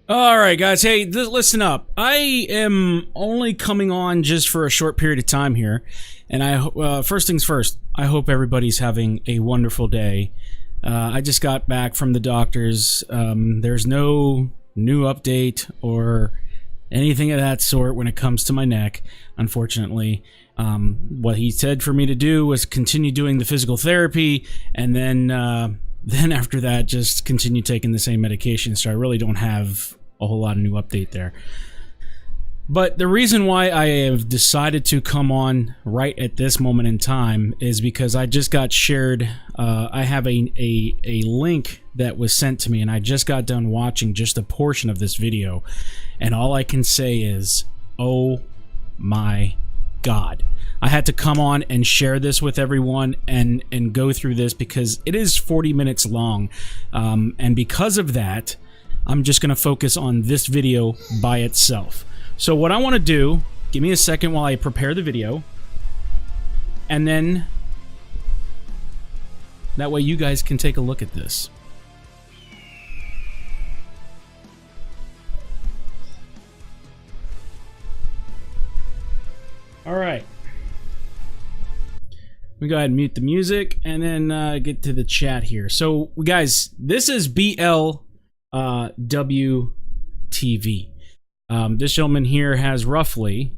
All right, guys. Hey, listen up. I am only coming on just for a short period of time here, and first things first, I hope everybody's having a wonderful day. I just got back from the doctors. There's no new update or anything of that sort when it comes to my neck, unfortunately. What he said for me to do was continue doing the physical therapy, and then after that, just continue taking the same medication. So I really don't have a whole lot of new update there. But the reason why I have decided to come on right at this moment in time is because I just got shared. I have a link that was sent to me, and I just got done watching just a portion of this video, and all I can say is, oh my God. I had to come on and share this with everyone and go through this because it is 40 minutes long, and because of that, I'm just going to focus on this video by itself. So what I want to do, give me a second while I prepare the video, and then that way you guys can take a look at this. All right. We go ahead and mute the music and then get to the chat here. So, guys, this is BLWTV. This gentleman here has roughly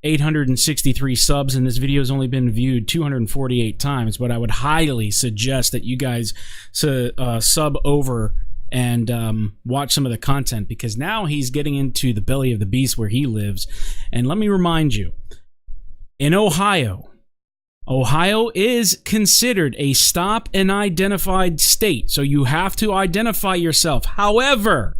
863 subs, and this video has only been viewed 248 times, but I would highly suggest that you guys sub over and watch some of the content, because now he's getting into the belly of the beast where he lives. And let me remind you, in Ohio is considered a stop and identified state, so you have to identify yourself. However,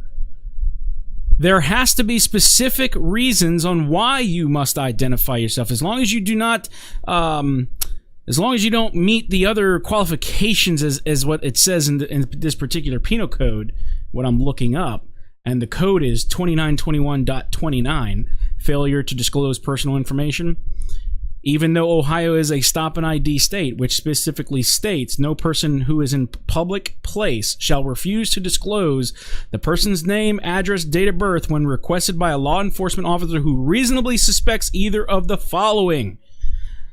there has to be specific reasons on why you must identify yourself. As long as you do not, as long as you don't meet the other qualifications as what it says in this particular penal code, what I'm looking up, and the code is 2921.29, failure to disclose personal information. Even though Ohio is a stop and ID state, which specifically states no person who is in public place shall refuse to disclose the person's name, address, date of birth when requested by a law enforcement officer who reasonably suspects either of the following.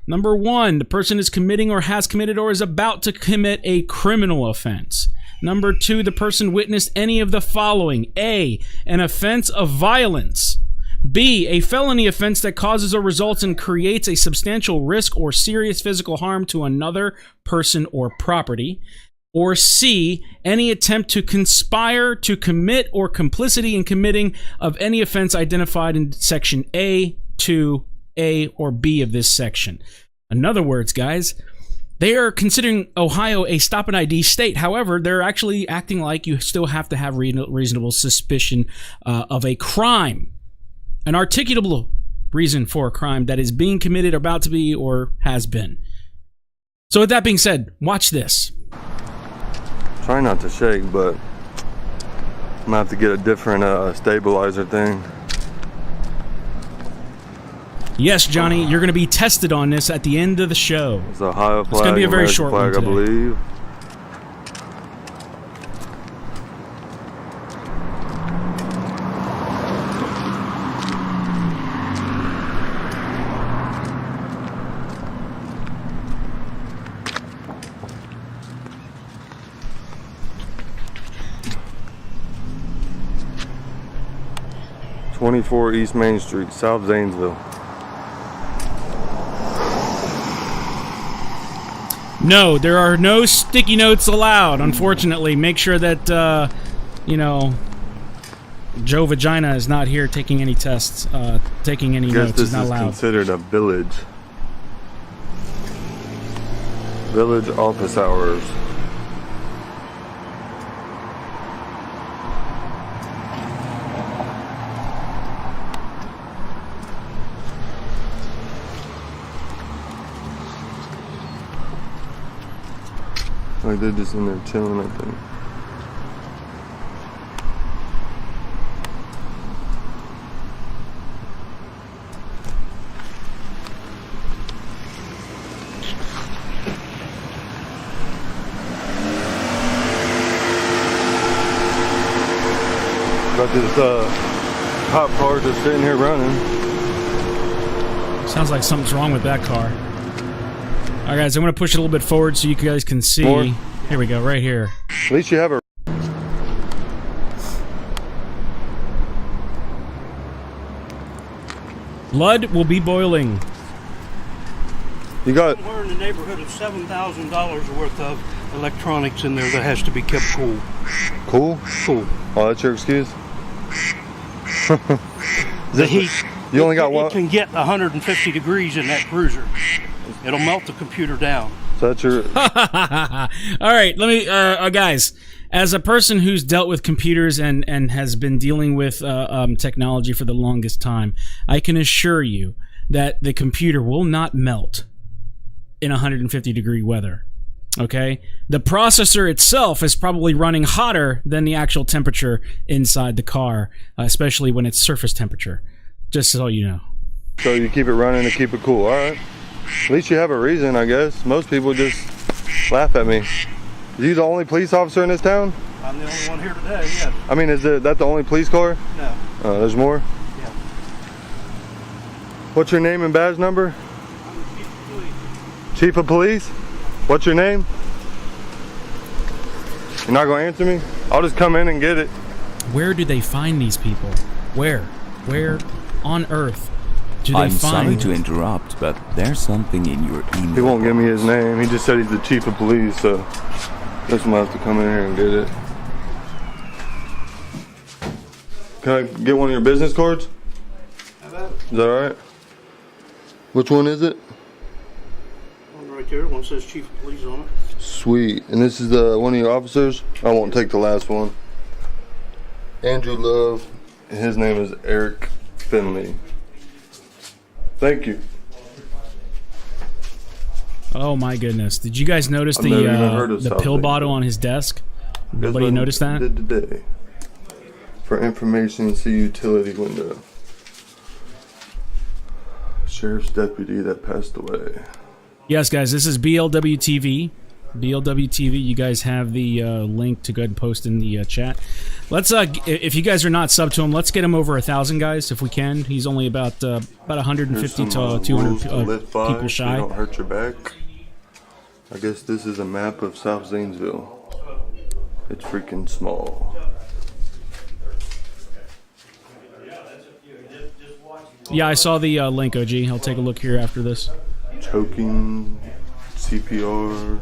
Number 1, the person is committing or has committed or is about to commit a criminal offense. Number 2, the person witnessed any of the following. A, an offense of violence. B, a felony offense that causes or results in creates a substantial risk or serious physical harm to another person or property. Or C, any attempt to conspire to commit or complicity in committing of any offense identified in section A, 2, A, or B of this section. In other words, guys, they are considering Ohio a stop and ID state. However, they're actually acting like you still have to have reasonable suspicion of a crime. An articulable reason for a crime that is being committed, about to be, or has been. So with that being said, watch this. Try not to shake, but I'm gonna have to get a different stabilizer thing. Yes, Johnny, you're going to be tested on this at the end of the show. It's a Ohio flag. It's going to be a very short one today. I believe. '24 East Main Street, South Zanesville. No, there are no sticky notes allowed, unfortunately. Make sure that, you know, Joe Vagina is not here taking any tests, taking any notes. He's not allowed. This is considered a village. Village office hours. Like they're just in there chilling, I think. Got this cop car just sitting here running. Sounds like something's wrong with that car. Alright guys, I'm going to push it a little bit forward so you guys can see. More? Here we go, right here. At least you have a... Blood will be boiling. You got... Somewhere in the neighborhood of $7,000 worth of electronics in there that has to be kept cool. Cool? Cool. Oh, that's your excuse? The heat. You only got It one? can get 150 degrees in that cruiser. It'll melt the computer down. So that's your... All right, let me, guys. As a person who's dealt with computers and has been dealing with technology for the longest time, I can assure you that the computer will not melt in 150 degree weather. Okay? The processor itself is probably running hotter than the actual temperature inside the car, especially when it's surface temperature. Just so you know. So you keep it running to keep it cool. All right. At least you have a reason, I guess. Most people just laugh at me. Are you the only police officer in this town? I'm the only one here today, yeah. I mean, is that the only police car? No. There's more? Yeah. What's your name and badge number? I'm the chief of police. Chief of police? What's your name? You're not going to answer me? I'll just come in and get it. Where do they find these people? Where on earth do they I'm sorry find? to interrupt, but there's something in your email. He won't give me his name. He just said he's the chief of police, so I guess I'm going to have to come in here and get it. Can I get one of your business cards? How about it? Is that all right? Which one is it? One right there, one says chief of police on it. Sweet. And this is one of your officers? I won't take the last one. Andrew Love. His name is Eric Finley. Thank you. Oh my goodness! Did you guys notice I've never even heard of the South pill Bend. bottle on his desk? Nobody Guess what noticed that? Did today. For information, see utility window. Sheriff's deputy that passed away. Yes, guys, this is BLW TV. BLW TV, you guys have the link to go ahead and post in the chat. Let's, if you guys are not sub to him, let's get him over 1,000 guys if we can. He's only about 150 to 200 people shy. So don't hurt your back. I guess this is a map of South Zanesville. It's freaking small. Yeah, I saw the link, OG. I'll take a look here after this. Choking, CPR.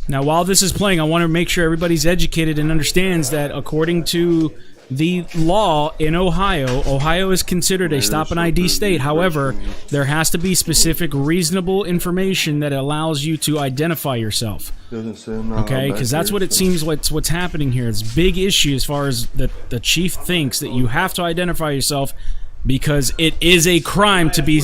Now, while this is playing, I want to make sure everybody's educated and understands that according to the law in Ohio, Ohio is considered a stop and ID state. However, there has to be specific reasonable information that allows you to identify yourself. Okay, because that's what it seems what's happening here. It's a big issue as far as the chief thinks that you have to identify yourself because it is a crime to be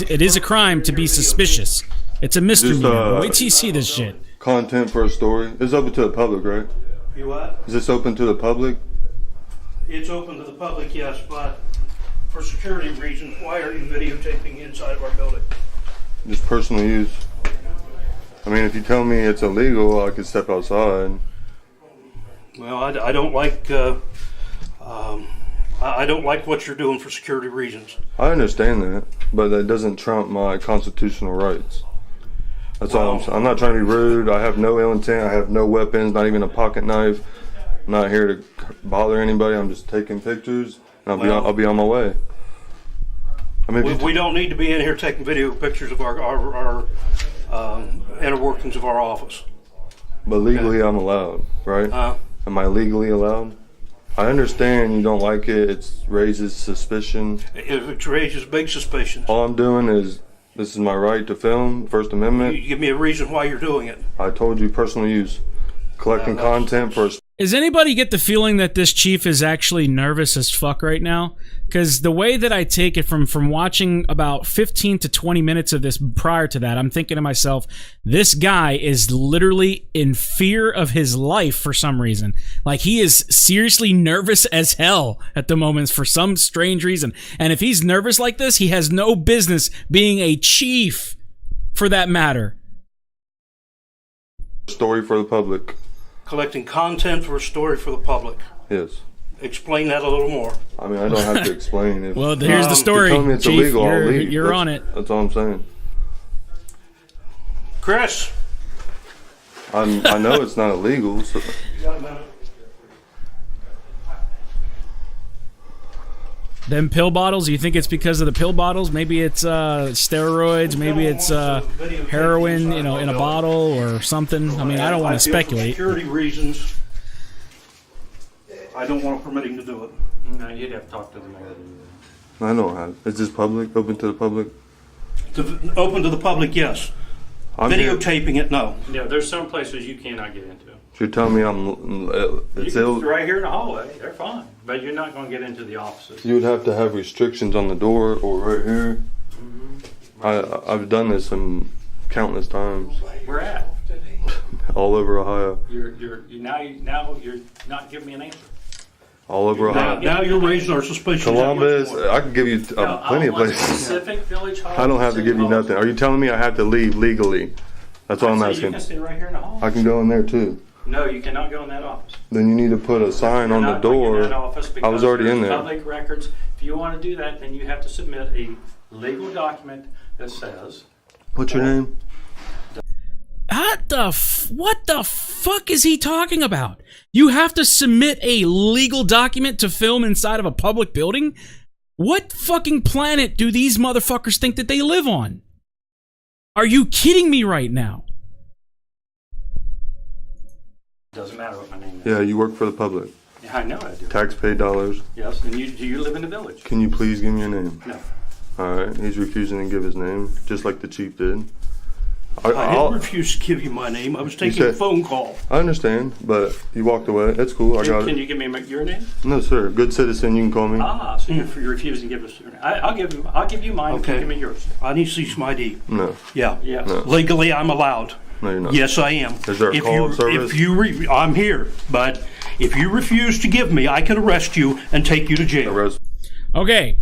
suspicious. It's a misdemeanor. Wait till you see this shit. Content for a story. It's open to the public, right? You what? Is this open to the public? It's open to the public, yes, but for security reasons, why are you videotaping inside of our building? Just personal use. I mean, if you tell me it's illegal, I could step outside. Well, I don't like I don't like what you're doing for security reasons. I understand that, but that doesn't trump my constitutional rights. That's all I'm saying. I'm not trying to be rude. I have no ill intent. I have no weapons, not even a pocket knife. I'm not here to bother anybody. I'm just taking pictures, and I'll be on my way. I mean, We don't need to be in here taking video pictures of our inner workings of our office. But legally, I'm allowed, right? Am I legally allowed? I understand you don't like it. It raises suspicion. It raises big suspicion. All I'm doing is, this is my right to film, First Amendment. You give me a reason why you're doing it. I told you personal use. Collecting content for a Does anybody get the feeling that this chief is actually nervous as fuck right now? Because the way that I take it from watching about 15 to 20 minutes of this prior to that, I'm thinking to myself, this guy is literally in fear of his life for some reason. Like, he is seriously nervous as hell at the moment for some strange reason. And if he's nervous like this, he has no business being a chief, for that matter. Story for the public. Collecting content for a story for the public. Yes. Explain that a little more. I mean, I don't have to explain. If, Well, here's the story, tell me it's Chief. illegal, I'll leave. You're on it. That's all I'm saying. Chris. I know it's not illegal. So. You got a minute? Them pill bottles, you think it's because of the pill bottles? Maybe it's steroids, maybe it's heroin, in a bottle or something. I mean, I don't want to speculate. For security reasons, I don't want to permit him to do it. No, you'd have to talk to the mayor. I know how. Is this public? Open to the public? Open to the public, yes. I'm here. Videotaping it, no. Yeah, there's some places you cannot get into. So you're telling me it's It's right here in the hallway. They're fine, but you're not going to get into the offices. You would have to have restrictions on the door or right here. I've done this countless times, Where at? all over Ohio, Now you're not giving me an answer. all over Ohio. Now you're raising our suspicions. Columbus, that much more. I could give you No, plenty of I want places. Specific village hall. I don't have to give you nothing. Are you telling me I have to leave legally? That's all I'm You asking. can stay right here in the hall. I can go in there too. No, you cannot go in that office. Then you need to put a sign on the Not going in door. that office I was already in because there. Public records. If you want to do that, then you have to submit a legal document that says. What's your name? What the fuck is he talking about? You have to submit a legal document to film inside of a public building? What fucking planet do these motherfuckers think that they live on? Are you kidding me right now? Doesn't matter what my name is. Yeah, you work for the public. Yeah, I know I do. Tax-paid dollars. Yes, and do you live in the village? Can you please give me your name? No. All right. He's refusing to give his name, just like the chief did. I I'll- didn't refuse to give you my name. I was taking said- a phone call. I understand, but you walked away. That's cool. I got Can it. you give me your name? No, sir. Good citizen. You can call me. Ah, so you're refusing to give us your name. I'll give you mine if Okay. you give me yours. I need to see some ID. No, Yeah. Yes. No. Legally, I'm allowed. no, you're not. Yes, I am. Is there a If call you- of service? I'm here, but if you refuse to give me, I can arrest you and take you to jail. Arrest. Okay,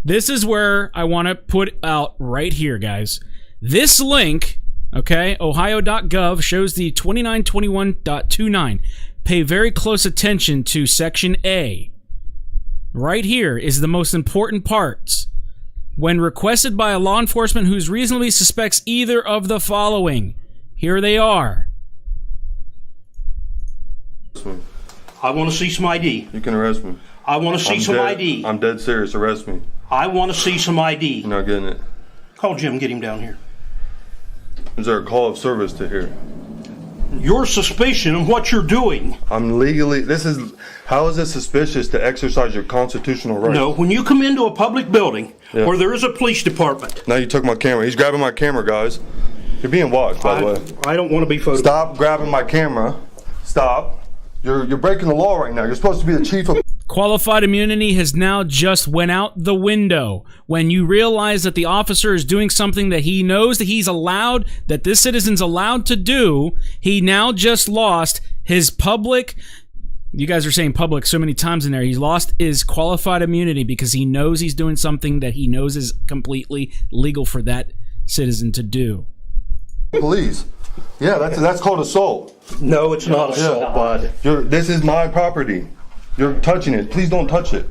this is where I want to put out right here, guys. This link, okay, ohio.gov, shows the 2921.29. Pay very close attention to Section A. Right here is the most important parts. When requested by a law enforcement who reasonably suspects either of the following. Here they are. I want to see some ID. You can arrest me. I want to see some dead. ID. I'm dead serious. Arrest me. I want to see some ID. You're not getting it. Call Jim, get him down here. Is there a call of service to here? Your suspicion of what you're doing. I'm legally. How is it suspicious to exercise your constitutional right? No, when you come into a public building Yeah. where there is a police department, Now you took my camera. He's grabbing my camera, guys. You're being watched, by the way. I don't want to be photographed. Stop grabbing my camera. Stop. You're breaking the law right now. You're supposed to be the chief of. Qualified immunity has now just went out the window when you realize that the officer is doing something that he knows that he's allowed, that this citizen's allowed to do. He now just lost his public. You guys are saying public so many times in there. He's lost his qualified immunity because he knows he's doing something that he knows is completely legal for that citizen to do. Police. Yeah, that's called assault. No, it's not assault, bud. This is my property. You're touching it. Please don't touch it.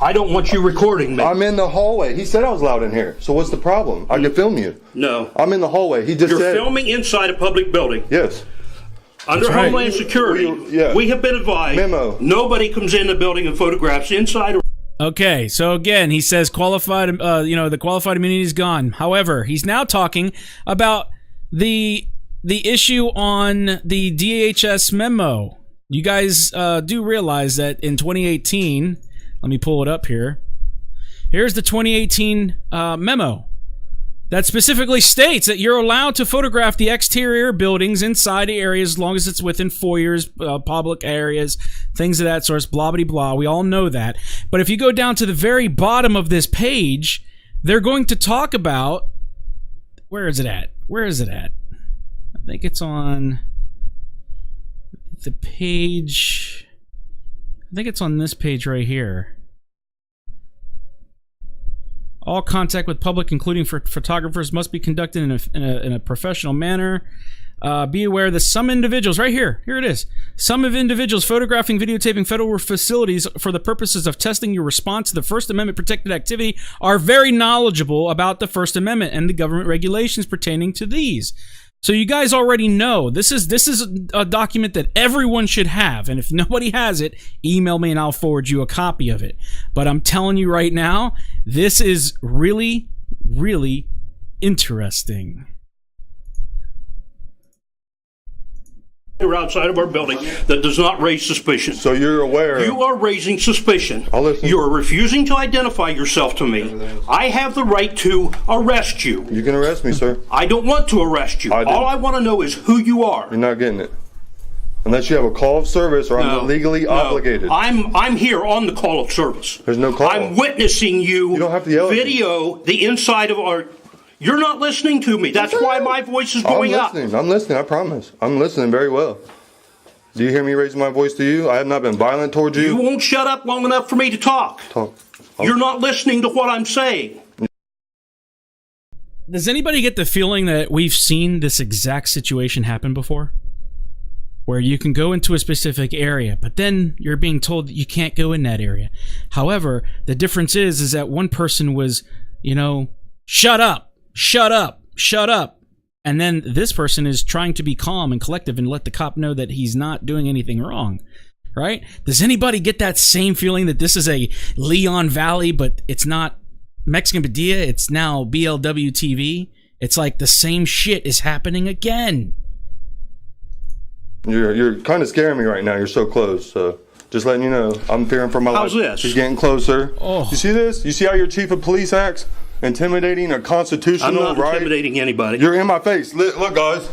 I don't want you recording me. I'm in the hallway. He said I was loud in here. So what's the problem? I can film you. No. I'm in the hallway. He just You're said. filming inside a public building. Yes. Under That's right. Homeland Security, Yeah. we have been advised Memo. nobody comes in the building and photographs inside or Okay, so again, he says qualified, the qualified immunity is gone. However, he's now talking about the issue on the DHS memo. You guys do realize that in 2018, let me pull it up here. Here's the 2018 memo. that specifically states that you're allowed to photograph the exterior buildings inside the areas as long as it's within foyers, public areas, things of that sort, blah, blah, blah. We all know that. But if you go down to the very bottom of this page, they're going to talk about... Where is it at? Where is it at? I think it's on the page... I think it's on this page right here. All contact with public, including for photographers, must be conducted in a professional manner. Be aware that some individuals, right here it is. Some of individuals photographing, videotaping federal facilities for the purposes of testing your response to the First Amendment protected activity are very knowledgeable about the First Amendment and the government regulations pertaining to these. So you guys already know this is a document that everyone should have, and if nobody has it, email me and I'll forward you a copy of it. But I'm telling you right now, this is really, really interesting. You're outside of our building that does not raise suspicion. So you're aware? You are raising suspicion. I'll listen. You are refusing to identify yourself to me. I have the right to arrest you. You can arrest me, sir. I don't want to arrest you. All I want to know is who you are. You're not getting it. Unless you have a call of service or I'm legally obligated. I'm here on the call of service. There's no call. I'm witnessing you, don't have to yell at me. video the inside of our... You're not listening to me. That's why my voice is going up. I'm listening, I promise. I'm listening very well. Do you hear me raising my voice to you? I have not been violent towards you. You won't shut up long enough for me to talk. You're not listening to what I'm saying. Does anybody get the feeling that we've seen this exact situation happen before? Where you can go into a specific area, but then you're being told that you can't go in that area. However, the difference is that one person was, shut up. Shut up, shut up. And then this person is trying to be calm and collective and let the cop know that he's not doing anything wrong, right? Does anybody get that same feeling that this is a Leon Valley, but it's not Mexican Padilla, it's now BLW TV? It's like the same shit is happening again. You're kind of scaring me right now. You're so close, so just letting you know. I'm fearing for my life. How's this? She's getting closer. Oh. You see this? You see how your chief of police acts? Intimidating a constitutional right. I'm not intimidating anybody. You're in my face. Look, guys.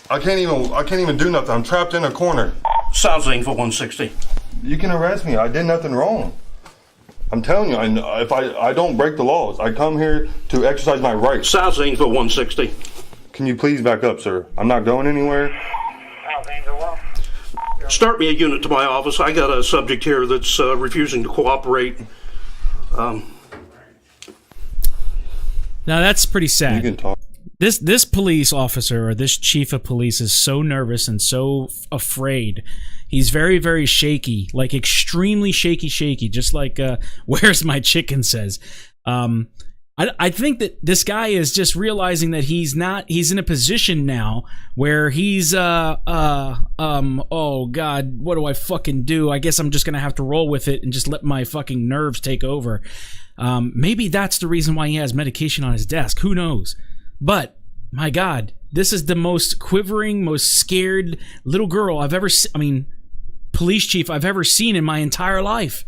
I can't even do nothing. I'm trapped in a corner. South Zanesville 160. You can arrest me. I did nothing wrong. I'm telling you, if I don't break the laws, I come here to exercise my rights. South Zanesville 160. Can you please back up, sir? I'm not going anywhere. Start me a unit to my office. I got a subject here that's refusing to cooperate. Now that's pretty sad. You can talk. This police officer or this chief of police is so nervous and so afraid. He's very, very shaky, like extremely shaky, just like Where's My Chicken says. I think that this guy is just realizing that he's in a position now where he's oh God, what do I fucking do? I guess I'm just gonna have to roll with it and just let my fucking nerves take over. Maybe that's the reason why he has medication on his desk. Who knows? But my God, this is the most quivering, most scared little girl I've ever police chief I've ever seen in my entire life.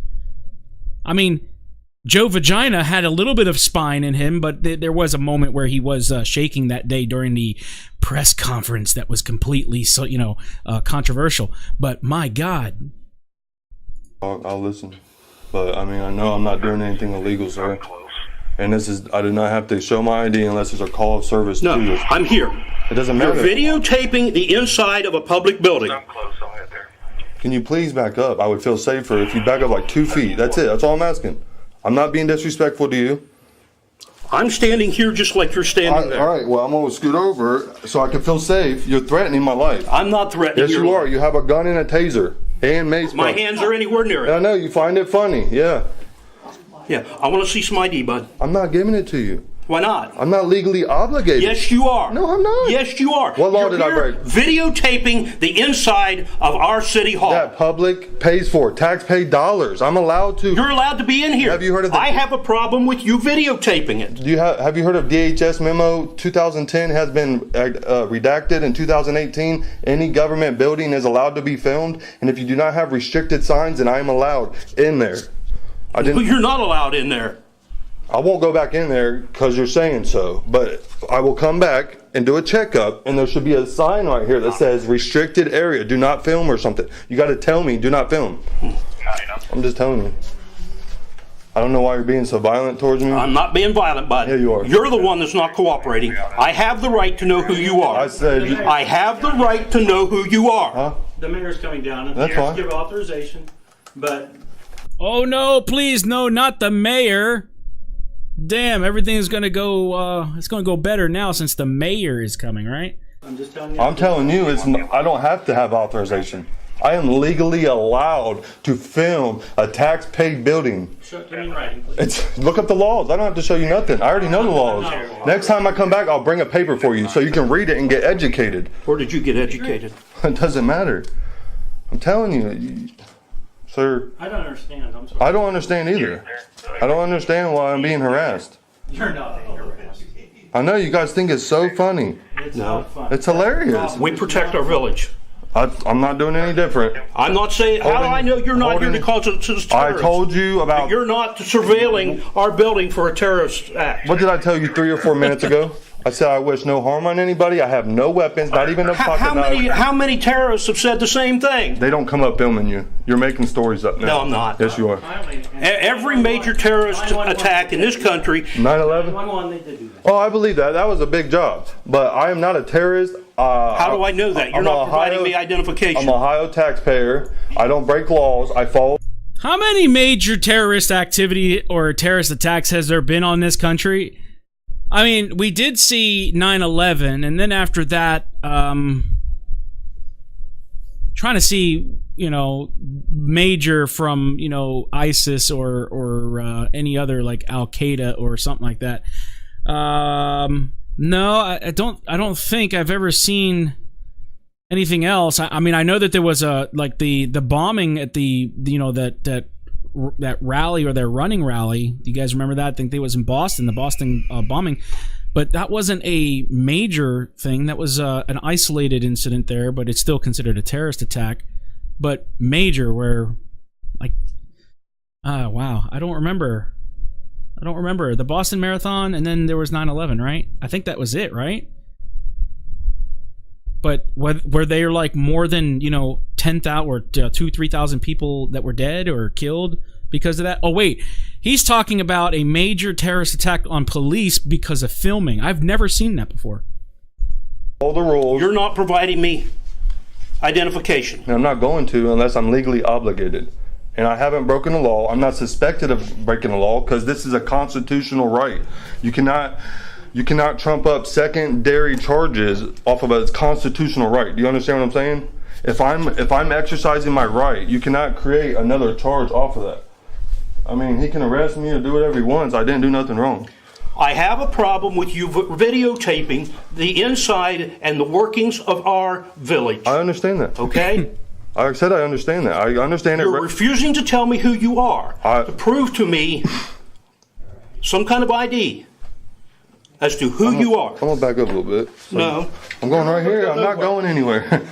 I mean, Joe Vagina had a little bit of spine in him, but there was a moment where he was shaking that day during the press conference that was completely controversial. But my God. I'll listen. But, I know I'm not doing anything illegal, sir. And I do not have to show my ID unless there's a call of service to this. I'm here. It doesn't matter. You're videotaping the inside of a public building. I'm close, I'll head there. Can you please back up? I would feel safer if you back up like 2 feet. That's it. That's all I'm asking. I'm not being disrespectful to you. I'm standing here just like you're standing there. All right, well, I'm going to scoot over so I can feel safe. You're threatening my life. I'm not threatening Yes, you are. You have a gun and a taser. And mace. My hands are anywhere near it. I know, you find it funny, yeah. Yeah, I want to see some ID, bud. I'm not giving it to you. Why not? I'm not legally obligated. Yes, you are. No, I'm not. Yes, you are. What law You're did I here break? Videotaping the inside of our city hall. That public pays for. Tax-paid dollars. I'm allowed to. You're allowed to be in here. Have you heard of the... I have a problem with you videotaping it. Have you heard of DHS memo 2010 has been redacted in 2018? Any government building is allowed to be filmed, and if you do not have restricted signs, then I am allowed in there. But you're not allowed in there. I won't go back in there because you're saying so, but I will come back and do a checkup, and there should be a sign right here that says restricted area, do not film or something. You got to tell me, do not film. I'm just telling you. I don't know why you're being so violent towards me. I'm not being violent, bud. Yeah, you are. You're the one that's not cooperating. I have the right to know who you are. I said, I have the right to know who you are. huh? The mayor's coming down and That's the mayor's fine. give authorization, but Oh no, please, no, not the mayor. Damn, everything's gonna go, it's gonna go better now since the mayor is coming, right? I'm just telling you. I'm telling you, I don't have to have authorization. I am legally allowed to film a tax-paid building. Show it to me in writing, please. Look up the laws. I don't have to show you nothing. I already know the laws. Next time I come back, I'll bring a paper for you so you can read it and get educated. Where did you get educated? It doesn't matter. I'm telling you, sir, I don't understand. I'm sorry. I don't understand either. I don't understand why I'm being harassed. You're not being harassed. I know you guys think it's so funny. It's not fun. It's hilarious. We protect our village. I'm not doing any different. I'm not saying, how do I know you're not here to cause a terrorist? I told you about. You're not surveilling our building for a terrorist act. What did I tell you 3 or 4 minutes ago? I said I wish no harm on anybody. I have no weapons, not even a pocket knife. How many terrorists have said the same thing? They don't come up filming you. You're making stories up now. No, I'm not. Yes, you are. Every major terrorist attack in this country, 9/11. 9/11, they did do that. Oh, I believe that. That was a big job. But I am not a terrorist. how do I know that? You're not providing me identification. I'm an Ohio taxpayer. I don't break laws. I follow. How many major terrorist activity or terrorist attacks has there been on this country? I mean, we did see 9/11, and then after that, trying to see, major from, ISIS or any other like Al Qaeda or something like that. No, I don't think I've ever seen anything else. I mean, I know that there was the bombing at the that rally or their running rally. Do you guys remember that? I think it was in Boston, the Boston bombing. But that wasn't a major thing. That was an isolated incident there, but it's still considered a terrorist attack. But major, where, wow, I don't remember the Boston Marathon, and then there was 9/11, right? I think that was it, right? But were there like more than 10,000 or 2,000-3,000 people that were dead or killed because of that? Oh wait, he's talking about a major terrorist attack on police because of filming. I've never seen that before. All the rules. You're not providing me identification. And I'm not going to unless I'm legally obligated. And I haven't broken the law. I'm not suspected of breaking the law because this is a constitutional right. You cannot trump up secondary charges off of a constitutional right. Do you understand what I'm saying? If I'm exercising my right, you cannot create another charge off of that. I mean, he can arrest me or do whatever he wants. I didn't do nothing wrong. I have a problem with you videotaping the inside and the workings of our village. I understand that. Okay? I said I understand that. I understand You're it. refusing to tell me who you are, to prove to me some kind of ID as to who you are. I'm gonna back up a little bit. No. I'm going right here. I'm not going anywhere.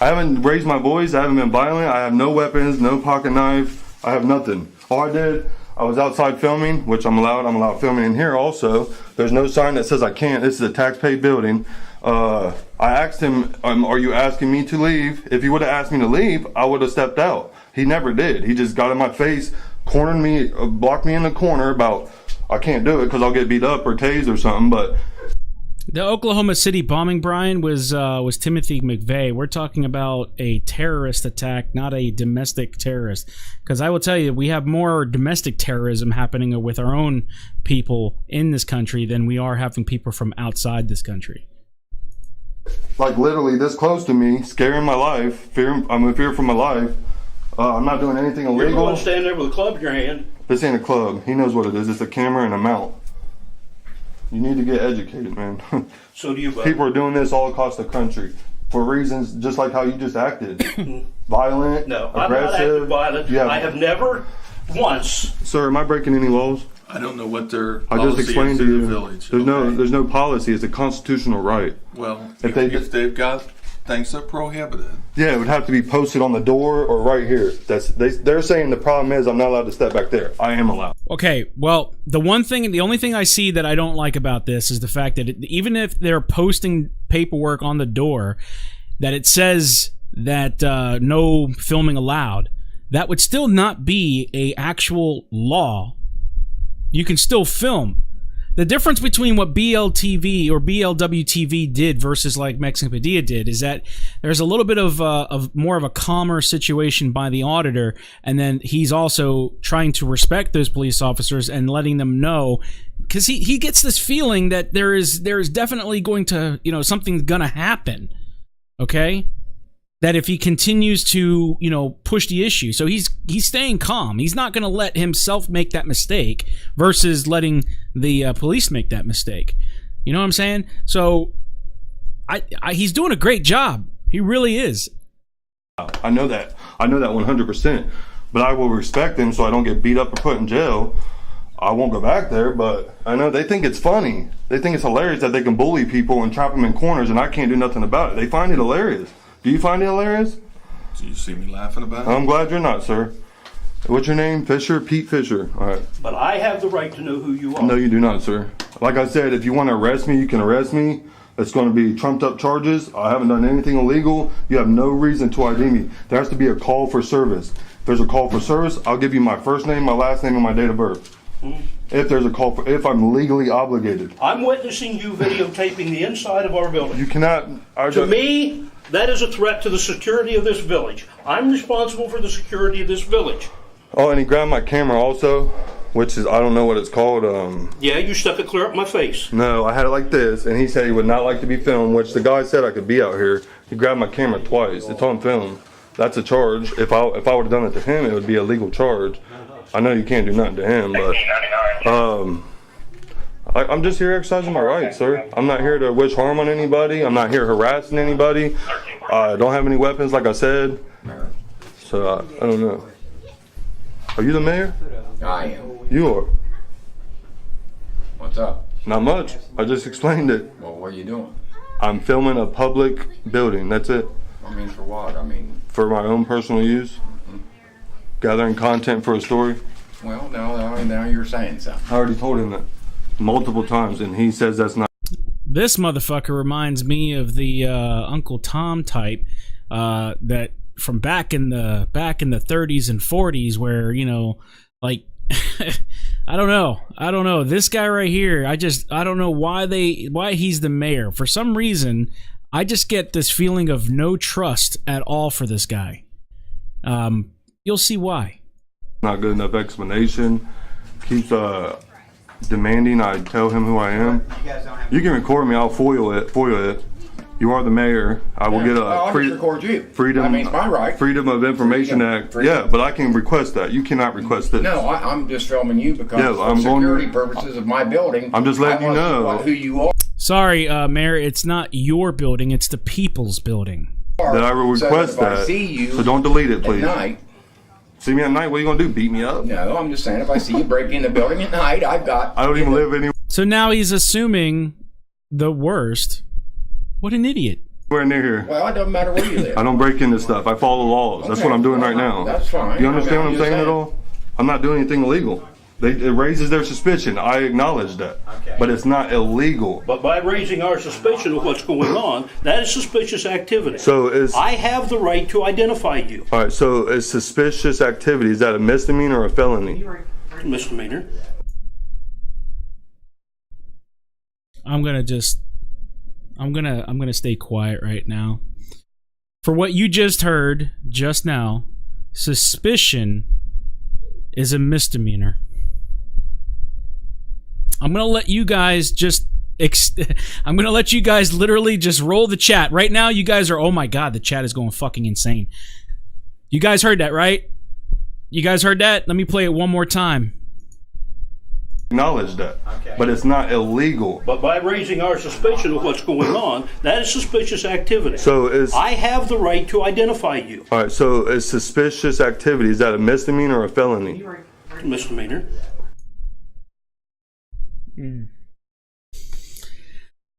I haven't raised my voice. I haven't been violent. I have no weapons, no pocket knife. I have nothing. All I did, I was outside filming, which I'm allowed. I'm allowed filming in here also. There's no sign that says I can't. This is a tax-paid building. I asked him, are you asking me to leave? If he would have asked me to leave, I would have stepped out. He never did. He just got in my face, cornered me, blocked me in the corner about, I can't do it because I'll get beat up or tased or something, but... The Oklahoma City bombing, Brian, was Timothy McVeigh. We're talking about a terrorist attack, not a domestic terrorist. Because I will tell you, we have more domestic terrorism happening with our own people in this country than we are having people from outside this country. Like literally this close to me, scaring my life. I'm in fear for my life. I'm not doing anything illegal. You're the one standing there with a club in your hand. This ain't a club. He knows what it is. It's a camera and a mount. You need to get educated, man. So do you, bud. People are doing this all across the country for reasons just like how you just acted. Violent, No, aggressive. I'm not acting violent. Yeah. I have never once. Sir, am I breaking any laws? I don't know what their I policy just explained is to in you. the village. There's okay? no policy. It's a constitutional right. Well, if if they've got things are prohibited. Yeah, it would have to be posted on the door or right here. They're saying the problem is I'm not allowed to step back there. I am allowed. Okay, well, the only thing I see that I don't like about this is the fact that even if they're posting paperwork on the door that it says that no filming allowed, that would still not be a actual law. You can still film. The difference between what BLTV or BLWTV did versus like Mexican Padilla did is that there's a little bit of more of a calmer situation by the auditor, and then he's also trying to respect those police officers and letting them know, because he gets this feeling that there is definitely going to, something's gonna happen. Okay? That if he continues to, push the issue. So he's staying calm. He's not going to let himself make that mistake versus letting the police make that mistake. You know what I'm saying? So he's doing a great job. He really is. I know that 100%. But I will respect him so I don't get beat up or put in jail. I won't go back there, but I know they think it's funny. They think it's hilarious that they can bully people and trap them in corners and I can't do nothing about it. They find it hilarious. Do you find it hilarious? Do you see me laughing about it? I'm glad you're not, sir. What's your name? Fisher? Pete Fisher. All right. But I have the right to know who you are. No, you do not, sir. Like I said, if you want to arrest me, you can arrest me. It's going to be trumped up charges. I haven't done anything illegal. You have no reason to ID me. There has to be a call for service. If there's a call for service, I'll give you my first name, my last name, and my date of birth. If there's a call for, if I'm legally obligated. I'm witnessing you videotaping the inside of our building. You cannot. To me, that is a threat to the security of this village. I'm responsible for the security of this village. Oh, and he grabbed my camera also, which is, I don't know what it's called. Yeah, you stuck it clear up my face. No, I had it like this, and he said he would not like to be filmed, which the guy said I could be out here. He grabbed my camera twice. It's on film. That's a charge. If I would have done it to him, it would be a legal charge. I know you can't do nothing to him, but I'm just here exercising my rights, sir. I'm not here to wish harm on anybody. I'm not here harassing anybody. I don't have any weapons, like I said. So I don't know. Are you the mayor? I am. You are. What's up? Not much. I just explained it. Well, what are you doing? I'm filming a public building. That's it. I mean, for what? I mean, for my own personal use. Gathering content for a story. Well, now you're saying something. I already told him that multiple times, and he says that's not. This motherfucker reminds me of the Uncle Tom type that from back in the 30s and 40s, where like I don't know. This guy right here, I don't know why he's the mayor. For some reason, I just get this feeling of no trust at all for this guy. You'll see why. Not good enough explanation. Keeps demanding I tell him who I am. You can record me. I'll FOIL it. You are the mayor. I will get a freedom. I mean, it's my right. Freedom of Information Act. Yeah, but I can request that. You cannot request this. No, I'm just filming you because for security purposes of my building. I'm just letting you know who you are. Sorry, Mayor. It's not your building. It's the people's building. That I will request that. So don't delete it, please. At night. See me at night? What are you gonna do? Beat me up? No, I'm just saying if I see you break in the building at night, I don't even live anywhere. So now he's assuming the worst. What an idiot. We're near here. Well, it doesn't matter where you live. I don't break into stuff. I follow laws. Okay. That's what I'm doing right now. That's fine. You understand what I'm saying at all? I'm not doing anything illegal. It raises their suspicion. I acknowledge that. Okay. But it's not illegal. But by raising our suspicion of what's going on, that is suspicious activity. So I have the right to identify you. All right, so is suspicious activity, is that a misdemeanor or a felony? Misdemeanor. I'm gonna stay quiet right now. For what you just heard just now, suspicion is a misdemeanor. I'm gonna let you guys I'm gonna let you guys literally just roll the chat. Right now, you guys are, oh my god, the chat is going fucking insane. You guys heard that, right? You guys heard that? Let me play it one more time. Acknowledge that. Okay. But it's not illegal. But by raising our suspicion of what's going on, that is suspicious activity. So I have the right to identify you. All right, so is suspicious activity, is that a misdemeanor or a felony? Misdemeanor.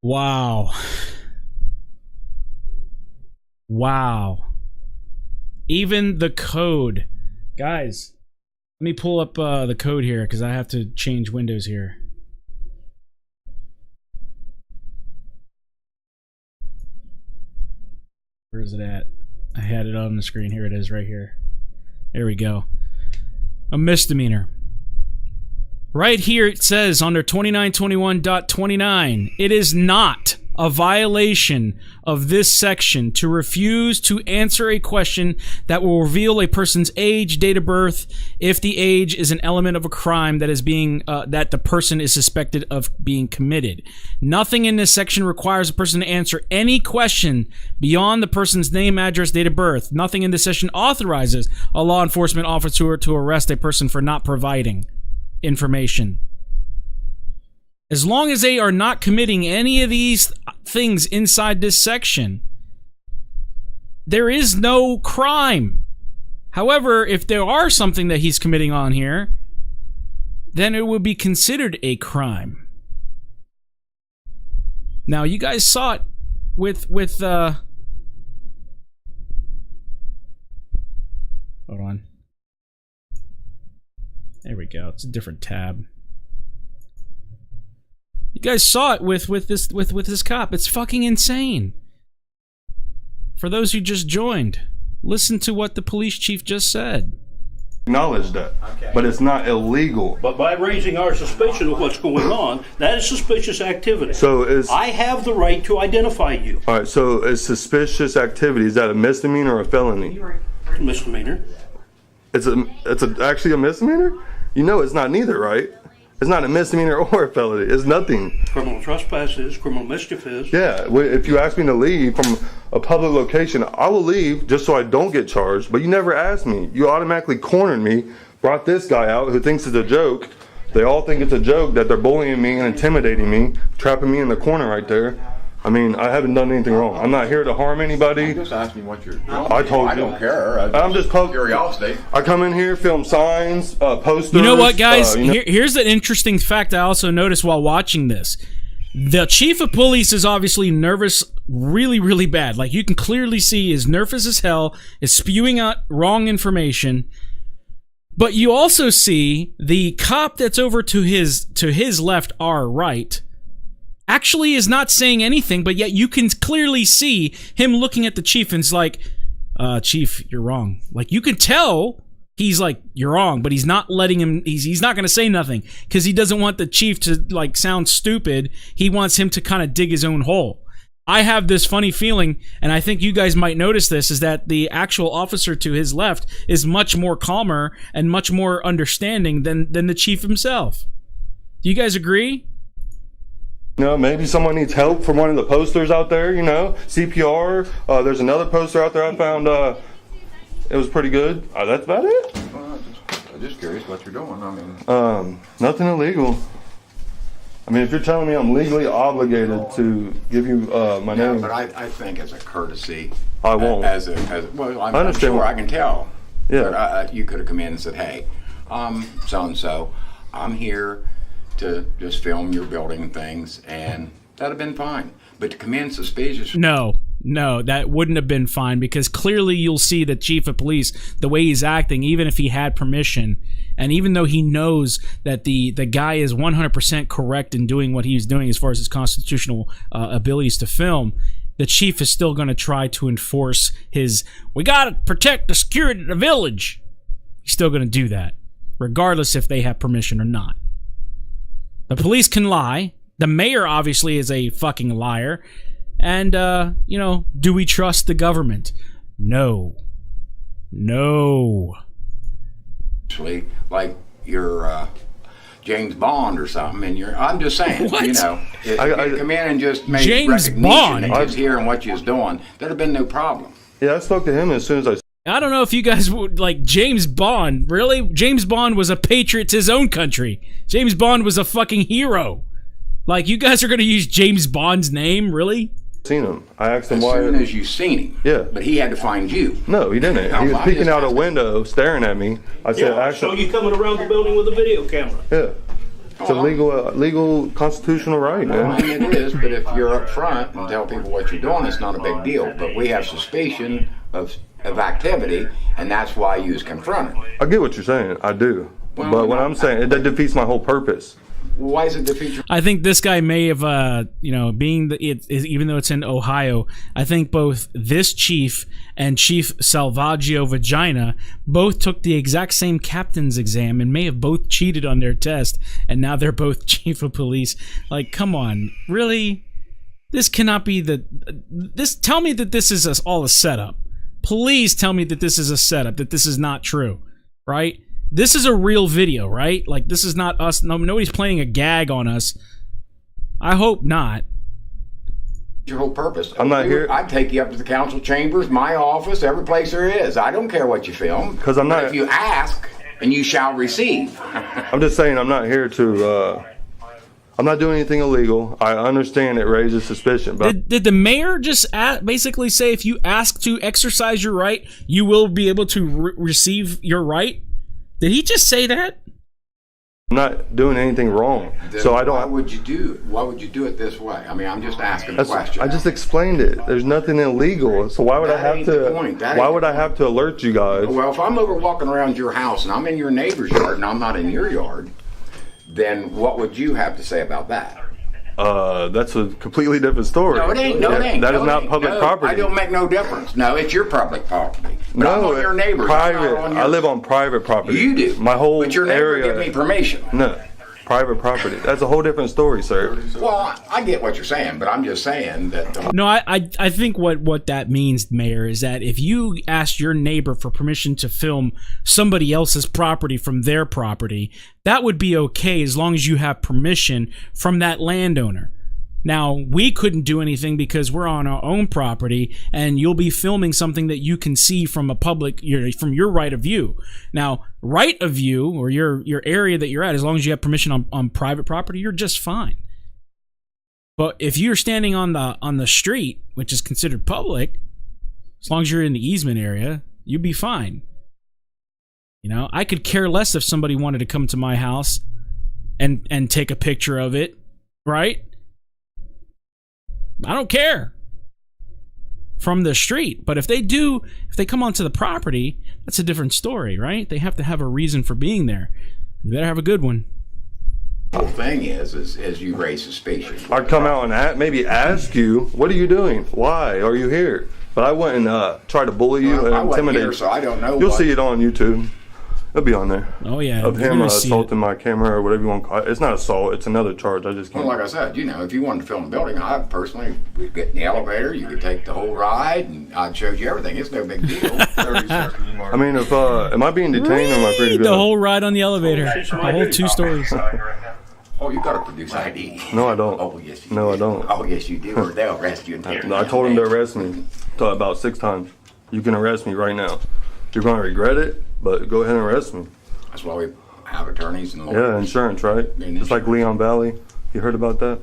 Wow. Wow. Even the code. Guys, let me pull up the code here because I have to change windows here. Where is it at? I had it on the screen. Here it is right here. There we go. A misdemeanor. Right here it says under 2921.29, it is not a violation of this section to refuse to answer a question that will reveal a person's age, date of birth, if the age is an element of a crime that is being that the person is suspected of being committed. Nothing in this section requires a person to answer any question beyond the person's name, address, date of birth. Nothing in this section authorizes a law enforcement officer to arrest a person for not providing information. As long as they are not committing any of these things inside this section, there is no crime. However, if there are something that he's committing on here, then it would be considered a crime. Now, you guys saw it with hold on. There we go. It's a different tab. You guys saw it with this cop. It's fucking insane. For those who just joined, listen to what the police chief just said. Acknowledge that, but it's not illegal. But by raising our suspicion of what's going on, that is suspicious activity. So I have the right to identify you. All right. So is suspicious activity, is that a misdemeanor or a felony? Misdemeanor. It's actually a misdemeanor. You know, it's not neither, right? It's not a misdemeanor or a felony. It's nothing. Criminal trespass is, criminal mischief is. Yeah, if you ask me to leave from a public location, I will leave just so I don't get charged. But you never asked me. You automatically cornered me, brought this guy out who thinks it's a joke. They all think it's a joke that they're bullying me and intimidating me, trapping me in the corner right there. I mean, I haven't done anything wrong. I'm not here to harm anybody. I'm just asking what you're doing. I told you. I don't care. I'm just curiosity. I come in here, film signs, posters. You know what, guys? Here's an interesting fact I also noticed while watching this. The chief of police is obviously nervous really, really bad. Like, you can clearly see he's nervous as hell, is spewing out wrong information. But you also see the cop that's over to his left, our right, actually is not saying anything, but yet you can clearly see him looking at the chief and it's like, Chief, you're wrong. Like, you can tell he's like, you're wrong, but he's not letting him, he's not going to say nothing because he doesn't want the chief to, like, sound stupid. He wants him to kind of dig his own hole. I have this funny feeling, and I think you guys might notice this, is that the actual officer to his left is much more calmer and much more understanding than the chief himself. Do you guys agree? You know, maybe someone needs help from one of the posters out there, you know, CPR. There's another poster out there I found, it was pretty good. That's about it. Well, I'm just curious what you're doing. I mean, nothing illegal. I mean, if you're telling me I'm legally obligated to give you my name. But I think as a courtesy, I won't. Well, I'm sure I can tell. Yeah. But you could have come in and said, hey, so-and-so, I'm here to just film your building things, and that'd have been fine. But to come in suspicious... No, that wouldn't have been fine, because clearly you'll see the chief of police, the way he's acting, even if he had permission, and even though he knows that the guy is 100% correct in doing what he's doing as far as his constitutional abilities to film, the chief is still going to try to enforce his, we gotta protect the security of the village. He's still going to do that, regardless if they have permission or not. The police can lie. The mayor obviously is a fucking liar. And, you know, do we trust the government? No. Actually, like you're James Bond or something, and I'm just saying, what? You know, if you come in and just make James recognition Bond. and just hearing what you're doing, there'd have been no problem. Yeah, I spoke to him as soon as I don't know if you guys would, like, James Bond. Really? James Bond was a patriot to his own country. James Bond was a fucking hero. Like, you guys are going to use James Bond's name? Really? Seen him. I asked him why. As soon as you seen him. Yeah. But he had to find you. No, he didn't. He was peeking out a window, staring at me. I said, I saw you coming around the building with a video camera. Yeah. It's a legal constitutional right, Well, man. and it is, but if you're up front and tell people what you're doing, it's not a big deal. But we have suspicion of activity, and that's why you was confronted. I get what you're saying. I do. Well, But what no, I'm saying, that defeats my whole purpose. Why is it defeat your... I think this guy may have, being even though it's in Ohio, I think both this chief and Chief Salvaggio Vagina both took the exact same captain's exam and may have both cheated on their test, and now they're both chief of police. Like, come on, really? This cannot be tell me that this is all a setup. Please tell me that this is a setup, that this is not true, right? This is a real video, right? Like, this is not us. Nobody's playing a gag on us. I hope not. Your whole purpose. I'm not here. I'd take you up to the council chambers, my office, every place there is. I don't care what you film. 'Cause I'm not- But if you ask, and you shall receive. I'm just saying I'm not here to, I'm not doing anything illegal. I understand it raises suspicion, but Did the mayor just basically say if you ask to exercise your right, you will be able to receive your right? Did he just say that? I'm not doing anything wrong. So I Why don't. would you do it this way? I mean, I'm just asking a question. I just explained it. There's nothing illegal. So why would I That have ain't the to? point. That Why ain't would the I have to alert you guys? Well, if I'm over walking around your house and I'm in your neighbor's yard and I'm not in your yard, then what would you have to say about that? That's a completely different story. No, it ain't. No, it ain't. That No, is it not ain't. public No, property. I don't make no difference. No, it's your public property. But I'm on your neighbor's. I'm not Private. on I yours. live on private property. You do. My whole But your neighbor area. give me permission. No, private property. That's a whole different story, sir. Well, I get what you're saying, but I'm just saying that. No, I think what that means, Mayor, is that if you asked your neighbor for permission to film somebody else's property from their property, that would be okay as long as you have permission from that landowner. Now, we couldn't do anything because we're on our own property, and you'll be filming something that you can see from from your right of view. Now, right of view, or your area that you're at, as long as you have permission on private property, you're just fine. But if you're standing on the street, which is considered public, as long as you're in the easement area, you'd be fine. You know, I could care less if somebody wanted to come to my house and take a picture of it, right? I don't care from the street. But if they come onto the property, that's a different story, right? They have to have a reason for being there. They better have a good one. The whole thing is you raise suspicion. I'd come out and maybe ask you, what are you doing? Why are you here? But I wouldn't try to bully you Well, I and wasn't intimidate here, you. so I don't know. You'll what- see it on YouTube. It'll be on there. Oh yeah, Of you're him gonna see it. assaulting my camera or whatever you want to call it. It's not assault. It's another charge. I just Well, can't. like I said, if you wanted to film a building, I personally would get in the elevator. You could take the whole ride, and I'd show you everything. It's no big deal. I mean, if am I being detained or am I free to go? The whole ride on the elevator, the whole 2 stories. Oh, you got to produce ID. No, I don't. Oh, yes, you No, do. I don't. Oh, yes, you do, or they'll arrest you and take you I down told him to there. arrest me about 6 times. You can arrest me right now. You're going to regret it, but go ahead and arrest me. That's why we have attorneys and lawyers. Yeah, insurance, right? And Just like Leon Valley. You heard about that?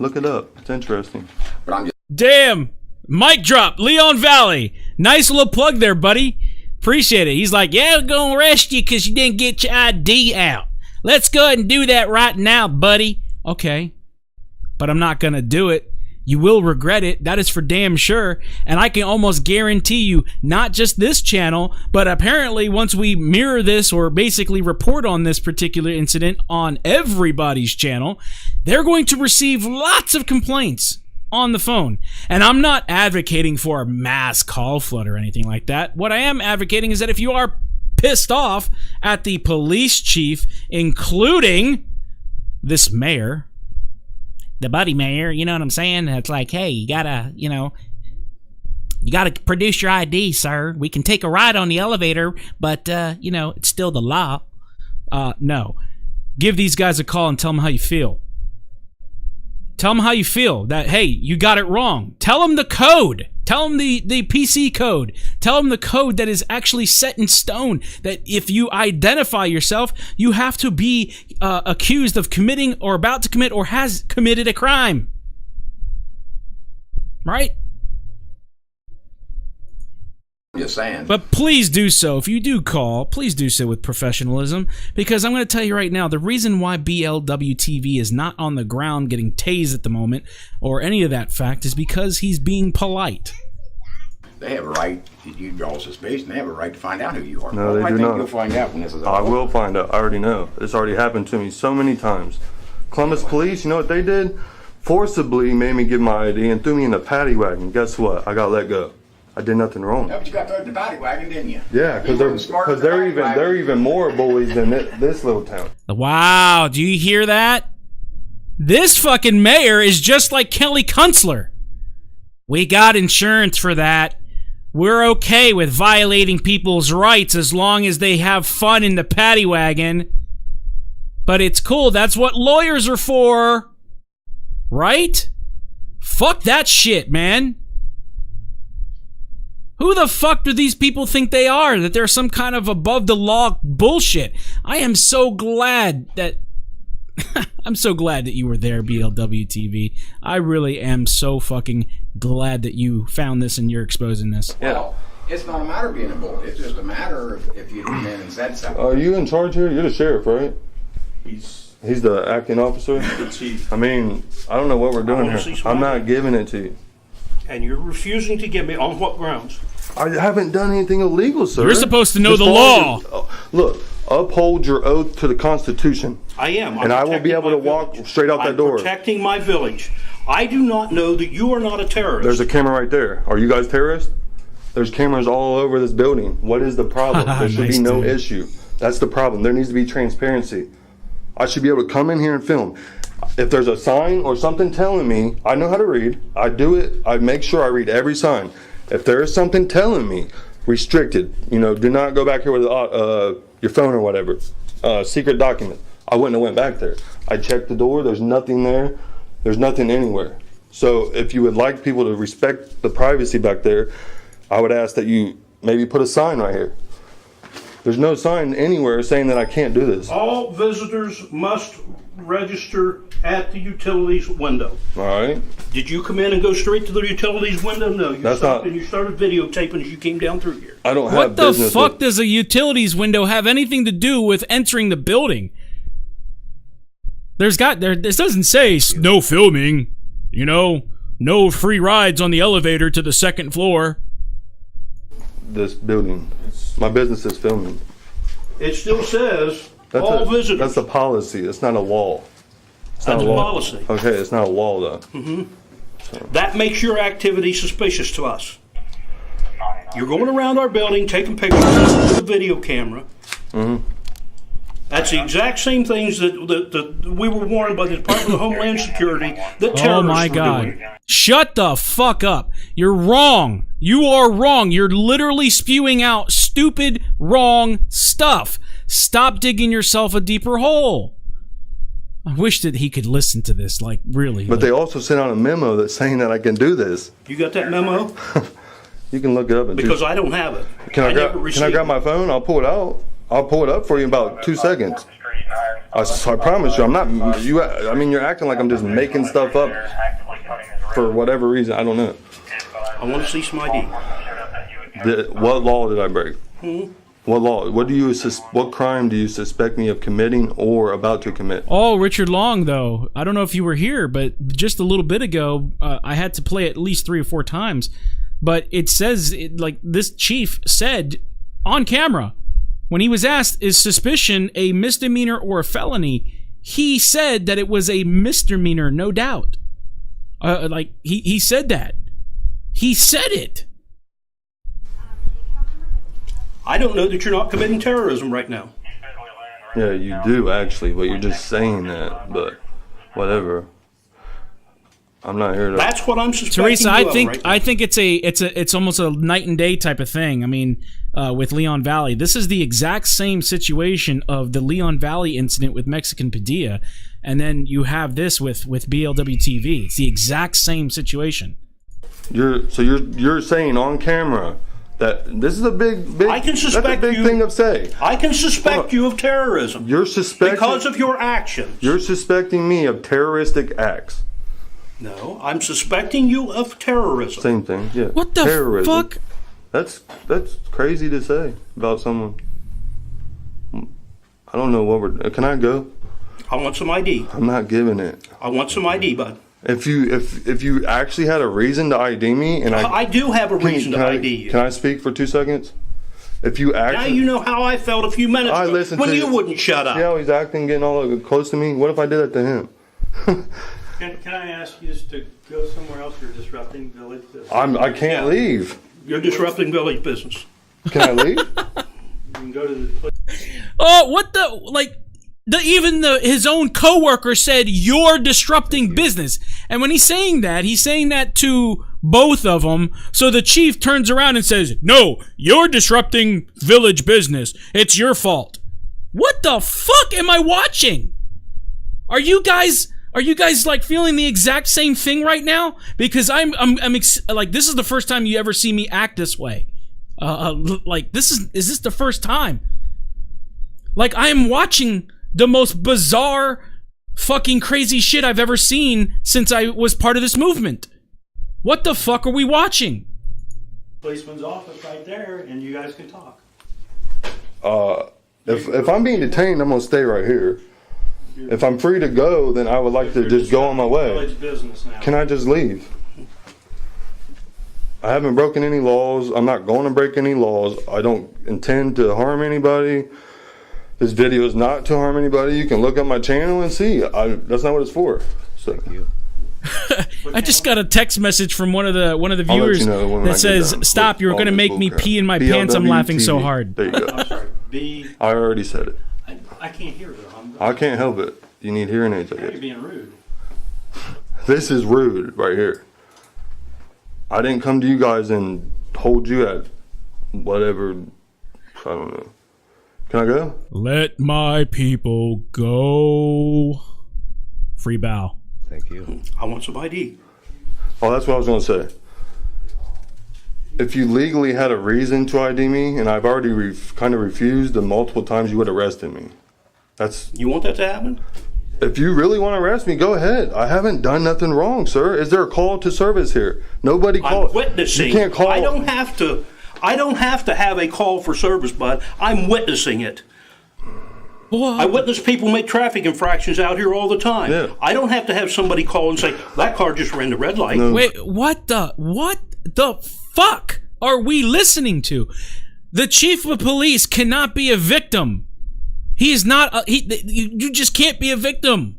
Look it up. It's interesting. But I'm just Damn, mic drop, Leon Valley. Nice little plug there, buddy. Appreciate it. He's like, yeah, we're gonna arrest you because you didn't get your ID out. Let's go ahead and do that right now, buddy. Okay, but I'm not gonna do it. You will regret it. That is for damn sure. And I can almost guarantee you, not just this channel, but apparently once we mirror this or basically report on this particular incident on everybody's channel, they're going to receive lots of complaints on the phone. And I'm not advocating for a mass call flood or anything like that. What I am advocating is that if you are pissed off at the police chief, including this mayor, the buddy mayor, you know what I'm saying? It's like, hey, you gotta produce your ID, sir. We can take a ride on the elevator, but, it's still the law. No. Give these guys a call and tell them how you feel. Tell them how you feel. That, hey, you got it wrong. Tell them the code. Tell them the PC code. Tell them the code that is actually set in stone. That if you identify yourself, you have to be accused of committing or about to commit or has committed a crime. Right? I'm just saying. But please do so. If you do call, please do so with professionalism, because I'm going to tell you right now, the reason why BLW TV is not on the ground getting tased at the moment, or any of that fact, is because he's being polite. They have a right, you draw suspicion, they have a right to find out who you are. No, they I do think not. you'll find out when this is I over. will find out. I already know. It's already happened to me so many times. Columbus Police, you know what they did? Forcibly made me give my ID and threw me in the paddy wagon. Guess what? I got let go. I did nothing wrong. No, but you got thrown in the paddy wagon, didn't you? Yeah, You weren't smart in because the they're paddy wagon. they're even more bullies than this little town. Wow, do you hear that? This fucking mayor is just like Kelly Kunstler. We got insurance for that. We're okay with violating people's rights as long as they have fun in the paddy wagon. But it's cool, that's what lawyers are for. Right? Fuck that shit, man. Who the fuck do these people think they are? That they're some kind of above the law bullshit. I am so glad that I'm so glad that you were there, BLW TV. I really am so fucking glad that you found this and you're exposing this. Well, it's not a matter of being a bull. It's just a matter of if you'd come in and said something. Are you in charge here? You're the sheriff, right? He's He's the acting officer. the chief. I mean, I don't know what we're doing wanna see here. some I'm not ID. giving it to you. And you're refusing to give me, on what grounds? I haven't done anything illegal, sir. You're supposed to know Just the follow law. Look, uphold your oath to the Constitution. I am. I'm And I will be protecting able to my walk village. straight out that I'm door. protecting my village. I do not know that you are not a terrorist. There's a camera right there. Are you guys terrorists? There's cameras all over this building. What is the problem? There should Nice, be no dude. issue. That's the problem. There needs to be transparency. I should be able to come in here and film. If there's a sign or something telling me, I know how to read. I do it. I make sure I read every sign. If there is something telling me, restricted, do not go back here with your phone or whatever, secret document, I wouldn't have went back there. I checked the door. There's nothing there. There's nothing anywhere. So if you would like people to respect the privacy back there, I would ask that you maybe put a sign right here. There's no sign anywhere saying that I can't do this. All visitors must register at the utilities window. All right? Did you come in and go straight to the utilities window? No, you That's stopped not- and you started videotaping as you came down through here. I don't have What the business fuck with- does a utilities window have anything to do with entering the building? This doesn't say no filming, no free rides on the elevator to the second floor. this building. My business is filming. It still says all visitors. That's a policy. It's not a law. It's not That's a a law. policy. Okay, it's not a law though. That makes your activity suspicious to us. You're going around our building taking pictures with a video camera. That's the exact same things that we were warned by the Department of Homeland Security that terrorists Oh my were god. doing. Shut the fuck up. You're wrong. You are wrong. You're literally spewing out stupid, wrong stuff. Stop digging yourself a deeper hole. I wish that he could listen to this, like, really. But they also sent out a memo that's saying that I can do this. You got that memo? You can look it up. And Because I don't have it. can I never grab received it. my phone? I'll pull it out. I'll pull it up for you in about 2 seconds. I promise you, I'm not. You're acting like I'm just making stuff up for whatever reason. I don't know. I want to see some ID. What law did I break? What law? What crime do you suspect me of committing or about to commit? Oh, Richard Long, though. I don't know if you were here, but just a little bit ago, I had to play at least 3 or 4 times. But it says, this chief said on camera, when he was asked, is suspicion a misdemeanor or a felony? He said that it was a misdemeanor, no doubt. He said that. He said it. I don't know that you're not committing terrorism right now. Yeah, you do actually, but you're just saying that. But whatever. I'm not here to. That's what I'm suspecting. Teresa, you of right now. I think it's almost a night and day type of thing. I mean, with Leon Valley, this is the exact same situation of the Leon Valley incident with Mexican Padilla, and then you have this with BLW TV. It's the exact same situation. You're saying on camera that this is a big. I can suspect that's a big you- thing to say. I can suspect you of terrorism You're suspecting because of your actions. You're suspecting me of terroristic acts. No, I'm suspecting you of terrorism. Same thing. Yeah. What the Terrorism. fuck? That's crazy to say about someone. I don't know what we're. Can I go? I want some ID. I'm not giving it. I want some ID, bud. If you actually had a reason to ID me, and I do have a reason to ID you. Can I speak for 2 seconds? If you actually, now you know how I felt a few minutes I ago listened when to you wouldn't shut up. See how he's acting, getting all close to me. What if I did that to him? Can I ask you to go somewhere else? You're disrupting village business. I can't leave. You're disrupting village business. Can I leave? You can go to the. Oh, what the like? His own coworker said you're disrupting business, and when he's saying that to both of them. So the chief turns around and says, "No, you're disrupting village business. It's your fault." What the fuck am I watching? Are you guys like feeling the exact same thing right now? Because I'm like, this is the first time you ever see me act this way. Like is this the first time? Like I am watching the most bizarre fucking crazy shit I've ever seen since I was part of this movement. What the fuck are we watching? Policeman's office right there, and you guys can talk. If I'm being detained, I'm gonna stay right here. If I'm free to go, then I would like to just go on my way. Village business now. Can I just leave? I haven't broken any laws. I'm not going to break any laws. I don't intend to harm anybody. This video is not to harm anybody. You can look up my channel and see. That's not what it's for. So. Thank you. I just got a text message from one of the viewers that says, "Stop! You're going to make me pee in my pants. I'm laughing so hard." There you go. I'm sorry. I already said it. I can't hear though. I can't help it. You need hearing aids, I You're guess. being rude. This is rude right here. I didn't come to you guys and hold you at whatever. I don't know. Can I go? Let my people go. Free bow. Thank you. I want some ID. Oh, that's what I was going to say. If you legally had a reason to ID me, and I've already kind of refused the multiple times you would arrested me. You want that to happen? If you really want to arrest me, go ahead. I haven't done nothing wrong, sir. Is there a call to service here? Nobody called. I'm witnessing. You can't call. I don't have to have a call for service, bud. I'm witnessing it. I witness people make traffic infractions out here all the time. Yeah. I don't have to have somebody call and say, that car just ran the red light. No. Wait, what the fuck are we listening to? The chief of police cannot be a victim. He is not. You just can't be a victim.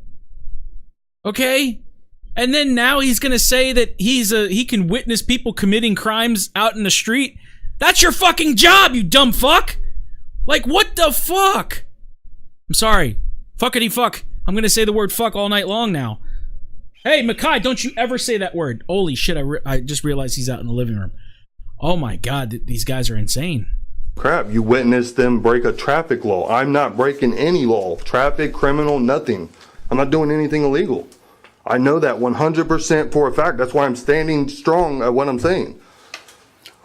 Okay? And then now he's gonna say that he can witness people committing crimes out in the street. That's your fucking job, you dumb fuck. Like, what the fuck? I'm sorry. Fuckity fuck. I'm gonna say the word fuck all night long now. Hey, Makai, don't you ever say that word. Holy shit, I just realized he's out in the living room. Oh my god, these guys are insane. Crap, you witnessed them break a traffic law. I'm not breaking any law. Traffic, criminal, nothing. I'm not doing anything illegal. I know that 100% for a fact. That's why I'm standing strong at what I'm saying.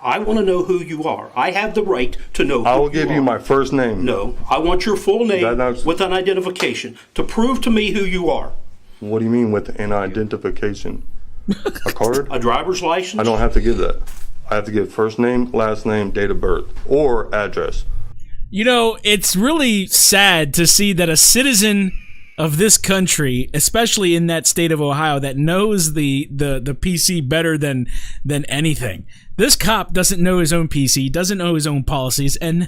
I want to know who you are. I have the right to know who you are. I will give you my first name. No, I want your full name with an identification to prove to me who you are. What do you mean with an identification? A card? A driver's license? I don't have to give that. I have to give first name, last name, date of birth, or address. You know, it's really sad to see that a citizen of this country, especially in that state of Ohio, that knows the PC better than anything. This cop doesn't know his own PC, doesn't know his own policies, and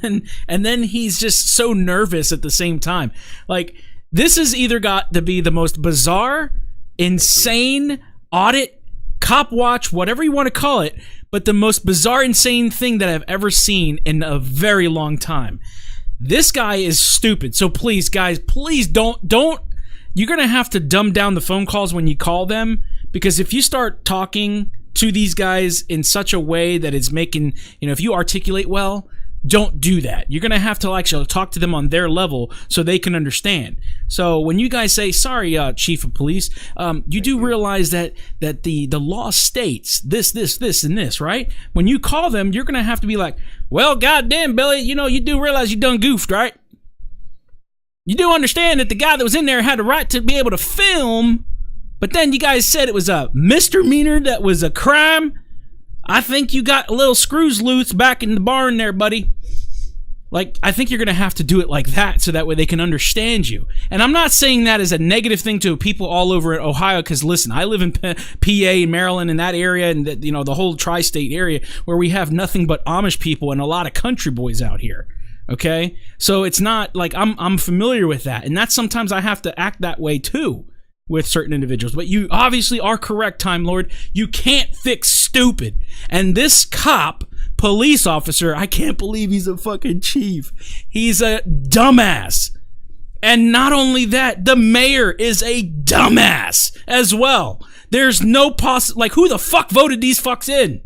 then he's just so nervous at the same time. Like, this has either got to be the most bizarre, insane audit, cop watch, whatever you want to call it, but the most bizarre, insane thing that I've ever seen in a very long time. This guy is stupid. So please, guys, please don't. You're going to have to dumb down the phone calls when you call them, because if you start talking to these guys in such a way that it's making, if you articulate well, don't do that. You're going to have to actually talk to them on their level so they can understand. So when you guys say, sorry, Chief of Police, you do realize that the law states this, and this, right? When you call them, you're going to have to be like, well, goddamn, Billy, you do realize you done goofed, right? You do understand that the guy that was in there had a right to be able to film, but then you guys said it was a misdemeanor that was a crime. I think you got a little screws loose back in the barn there, buddy. Like, I think you're going to have to do it like that so that way they can understand you. And I'm not saying that as a negative thing to people all over Ohio, because listen, I live in PA, Maryland, in that area, and the whole tri-state area where we have nothing but Amish people and a lot of country boys out here. Okay? So it's not like I'm familiar with that. And that's sometimes I have to act that way too with certain individuals. But you obviously are correct, Time Lord. You can't fix stupid. And this police officer, I can't believe he's a fucking chief. He's a dumbass. And not only that, the mayor is a dumbass as well. There's no like, who the fuck voted these fucks in?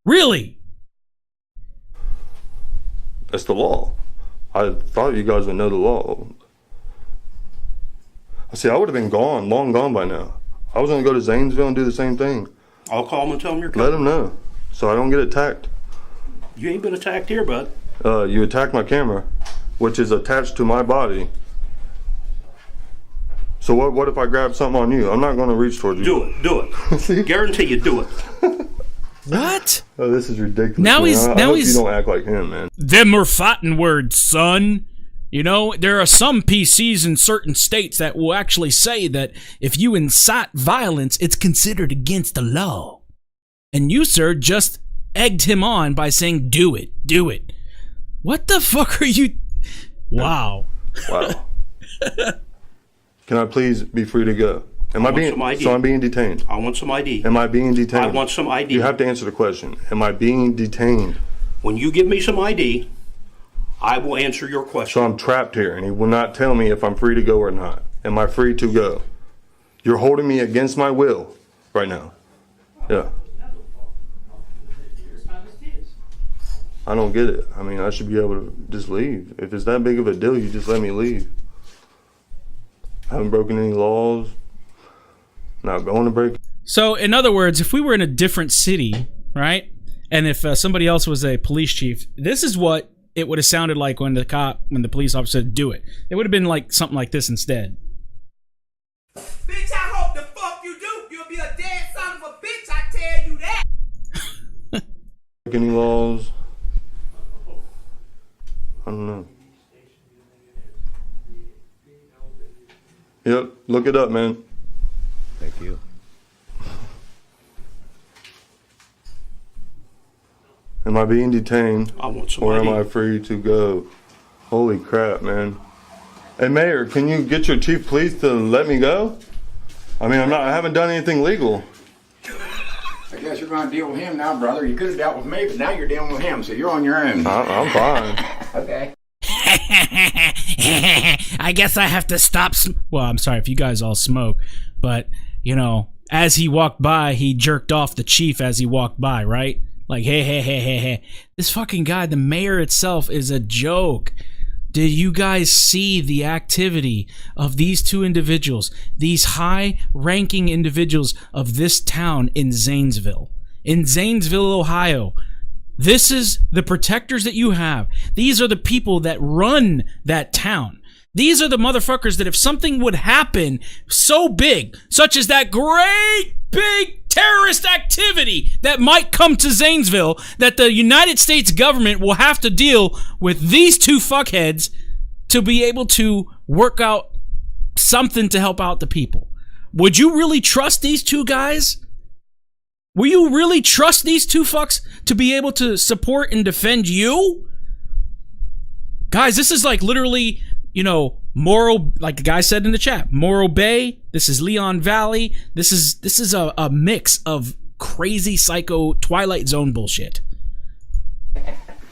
Really? That's the law. I thought you guys would know the law. See, I would have been long gone by now. I was going to go to Zanesville and do the same thing. I'll call them and tell them you're coming. Let them know, so I don't get attacked. You ain't been attacked here, bud. You attacked my camera, which is attached to my body. So what if I grab something on you? I'm not going to reach towards you. Do it. Guarantee you do it. What? Oh, this is ridiculous. Now man. I hope hope you don't act like him, man. Them are fighting words, son. You know, there are some PCs in certain states that will actually say that if you incite violence, it's considered against the law. And you, sir, just egged him on by saying, do it. What the fuck are you? Wow. Wow. Can I please be free to go? I'm being detained? I want some ID. Am I being detained? I want some ID. You have to answer the question. Am I being detained? When you give me some ID, I will answer your question. So I'm trapped here, and he will not tell me if I'm free to go or not. Am I free to go? You're holding me against my will right now. Yeah. I don't get it. I mean, I should be able to just leave. If it's that big of a deal, you just let me leave. I haven't broken any laws. Not going to break. So, in other words, if we were in a different city, right, and if somebody else was a police chief, this is what it would have sounded like when the police officer said, do it. It would have been like something like this instead. Bitch, I hope the fuck you do. You'll be a dead son of a bitch, I tell you that. Any laws? I don't know. Yep, look it up, man. Thank you. Am I being detained? I want some or ID. am I free to go? Holy crap, man. Hey, Mayor, can you get your chief police to let me go? I mean, I haven't done anything legal. I guess you're going to deal with him now, brother. You could have dealt with me, but now you're dealing with him, so you're on your own. I'm fine. Okay. I guess I have to stop. Well, I'm sorry if you guys all smoke, but, you know, as he walked by, he jerked off the chief as he walked by, right? Like, hey. This fucking guy, the mayor itself, is a joke. Did you guys see the activity of these two individuals, these high-ranking individuals of this town in Zanesville? In Zanesville, Ohio. This is the protectors that you have. These are the people that run that town. These are the motherfuckers that if something would happen so big, such as that great big terrorist activity that might come to Zanesville, that the United States government will have to deal with these two fuckheads to be able to work out something to help out the people. Would you really trust these two guys? Will you really trust these two fucks to be able to support and defend you? Guys, this is like literally, you know, Morro, like the guy said in the chat, Morro Bay. This is Leon Valley. This is a mix of crazy psycho Twilight Zone bullshit.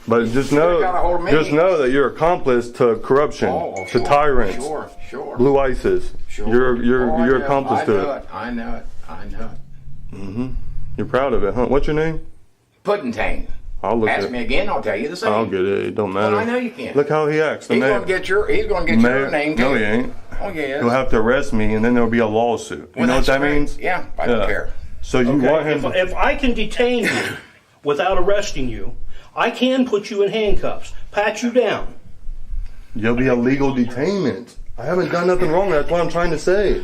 But just know that you're accomplice to corruption, to tyrants, Sure. Blue ISIS. Sure. You're accomplice to it. I know it. Mm-hmm. You're proud of it, huh? What's your name? Puddentane. I'll look Ask at me again, I'll tell you the same. I'll get it. It don't matter. Well, I know you can't. Look how he acts. He's going to get your name too. No, he ain't. Oh, yeah. He'll have to arrest me, and then there'll be a lawsuit. You know what that means? Yeah, I don't care. So you want him? If I can detain you without arresting you, I can put you in handcuffs, pat you down. You'll be a legal detainment. I haven't done nothing wrong. That's what I'm trying to say.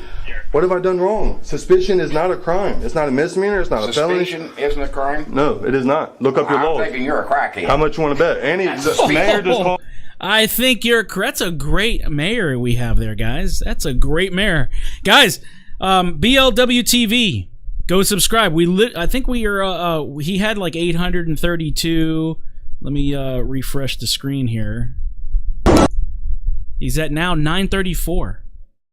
What have I done wrong? Suspicion is not a crime. It's not a misdemeanor. It's not a felony. Suspicion isn't a crime? No, it is not. Look up your I'm laws. thinking you're a crackhead. How much you want to bet? Annie, the mayor just called. I think that's a great mayor we have there, guys. That's a great mayor. Guys, BLW TV, go subscribe. I think we are, he had like 832. Let me refresh the screen here. He's at now 934.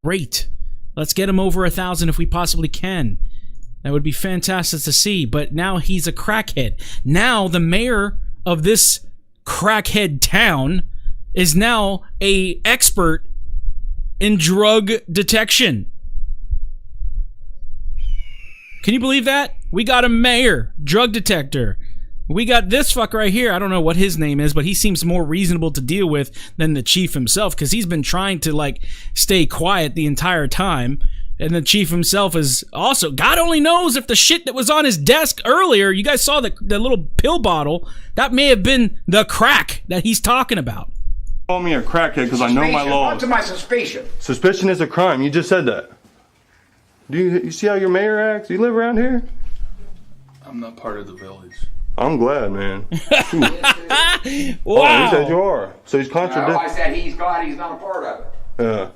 Great. Let's get him over 1,000 if we possibly can. That would be fantastic to see. But now he's a crackhead. Now the mayor of this crackhead town is now a expert in drug detection. Can you believe that? We got a mayor, drug detector. We got this fucker right here. I don't know what his name is, but he seems more reasonable to deal with than the chief himself, because he's been trying to like stay quiet the entire time. And the chief himself is also, God only knows if the shit that was on his desk earlier, you guys saw the little pill bottle, that may have been the crack that he's talking about. Call me a crackhead because I know my laws. What's my suspicion? Suspicion is a crime. You just said that. Do you see how your mayor acts? You live around here? I'm not part of the village. I'm glad, man. Wow. Oh, he said you are. So he's No, contradicting. I said he's glad he's not a part of it. Yeah,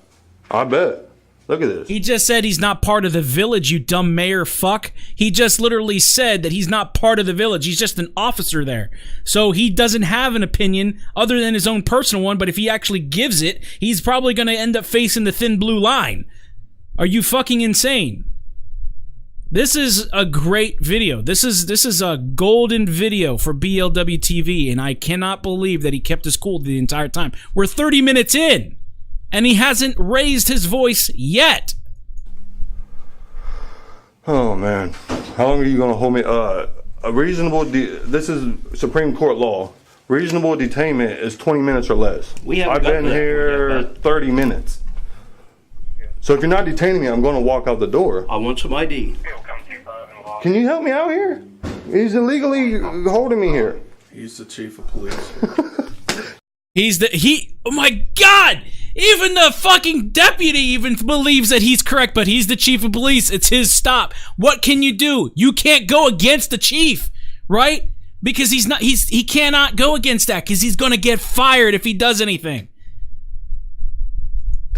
I bet. Look at this. He just said he's not part of the village, you dumb mayor fuck. He just literally said that he's not part of the village. He's just an officer there. So he doesn't have an opinion other than his own personal one, but if he actually gives it, he's probably going to end up facing the thin blue line. Are you fucking insane? This is a great video. This is a golden video for BLW TV, and I cannot believe that he kept his cool the entire time. We're 30 minutes in, and he hasn't raised his voice yet. Oh man, how long are you gonna hold me? A reasonable. This is Supreme Court law. Reasonable detainment is 20 minutes or less. I've been here 30 minutes. So if you're not detaining me, I'm going to walk out the door. I want some ID. Can you help me out here? He's illegally holding me here. He's the chief of police. Oh my God! Even the fucking deputy even believes that he's correct, but he's the chief of police. It's his stop. What can you do? You can't go against the chief, right? Because he cannot go against that because he's going to get fired if he does anything.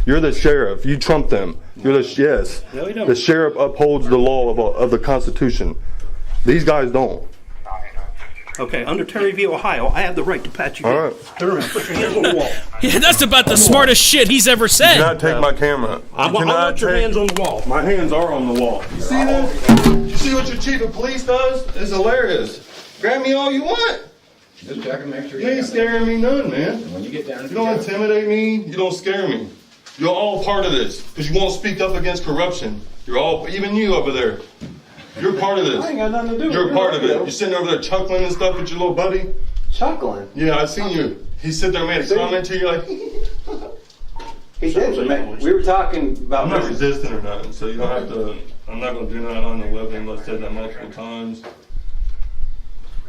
You're the sheriff. You trump them. You're yes. No, we don't. The sheriff upholds the law of the Constitution. These guys don't. Okay, under Terry v. Ohio, I have the right to pat you. All right. Turn around. Put your hands on the wall. Yeah, that's about the smartest shit he's ever said. You cannot take my camera. I want your hands on the wall. My hands are on the wall. You see this? You see what your chief of police does? It's hilarious. Grab me all you want. Just check and make sure You ain't scaring me none, man. When you get down, You don't intimidate me. You don't scare me. You're all part of this because you won't speak up against corruption. You're all, even you over there. You're part of this. I ain't got nothing to do with it. You're part of it. You're sitting over there chuckling and stuff with your little buddy. Chuckling? Yeah, I seen you. He sit there, made a comment to you like. He did. Man. We were talking about. I'm not resisting or nothing, so you don't have to. I'm not going to do that on the web. I've said that multiple times.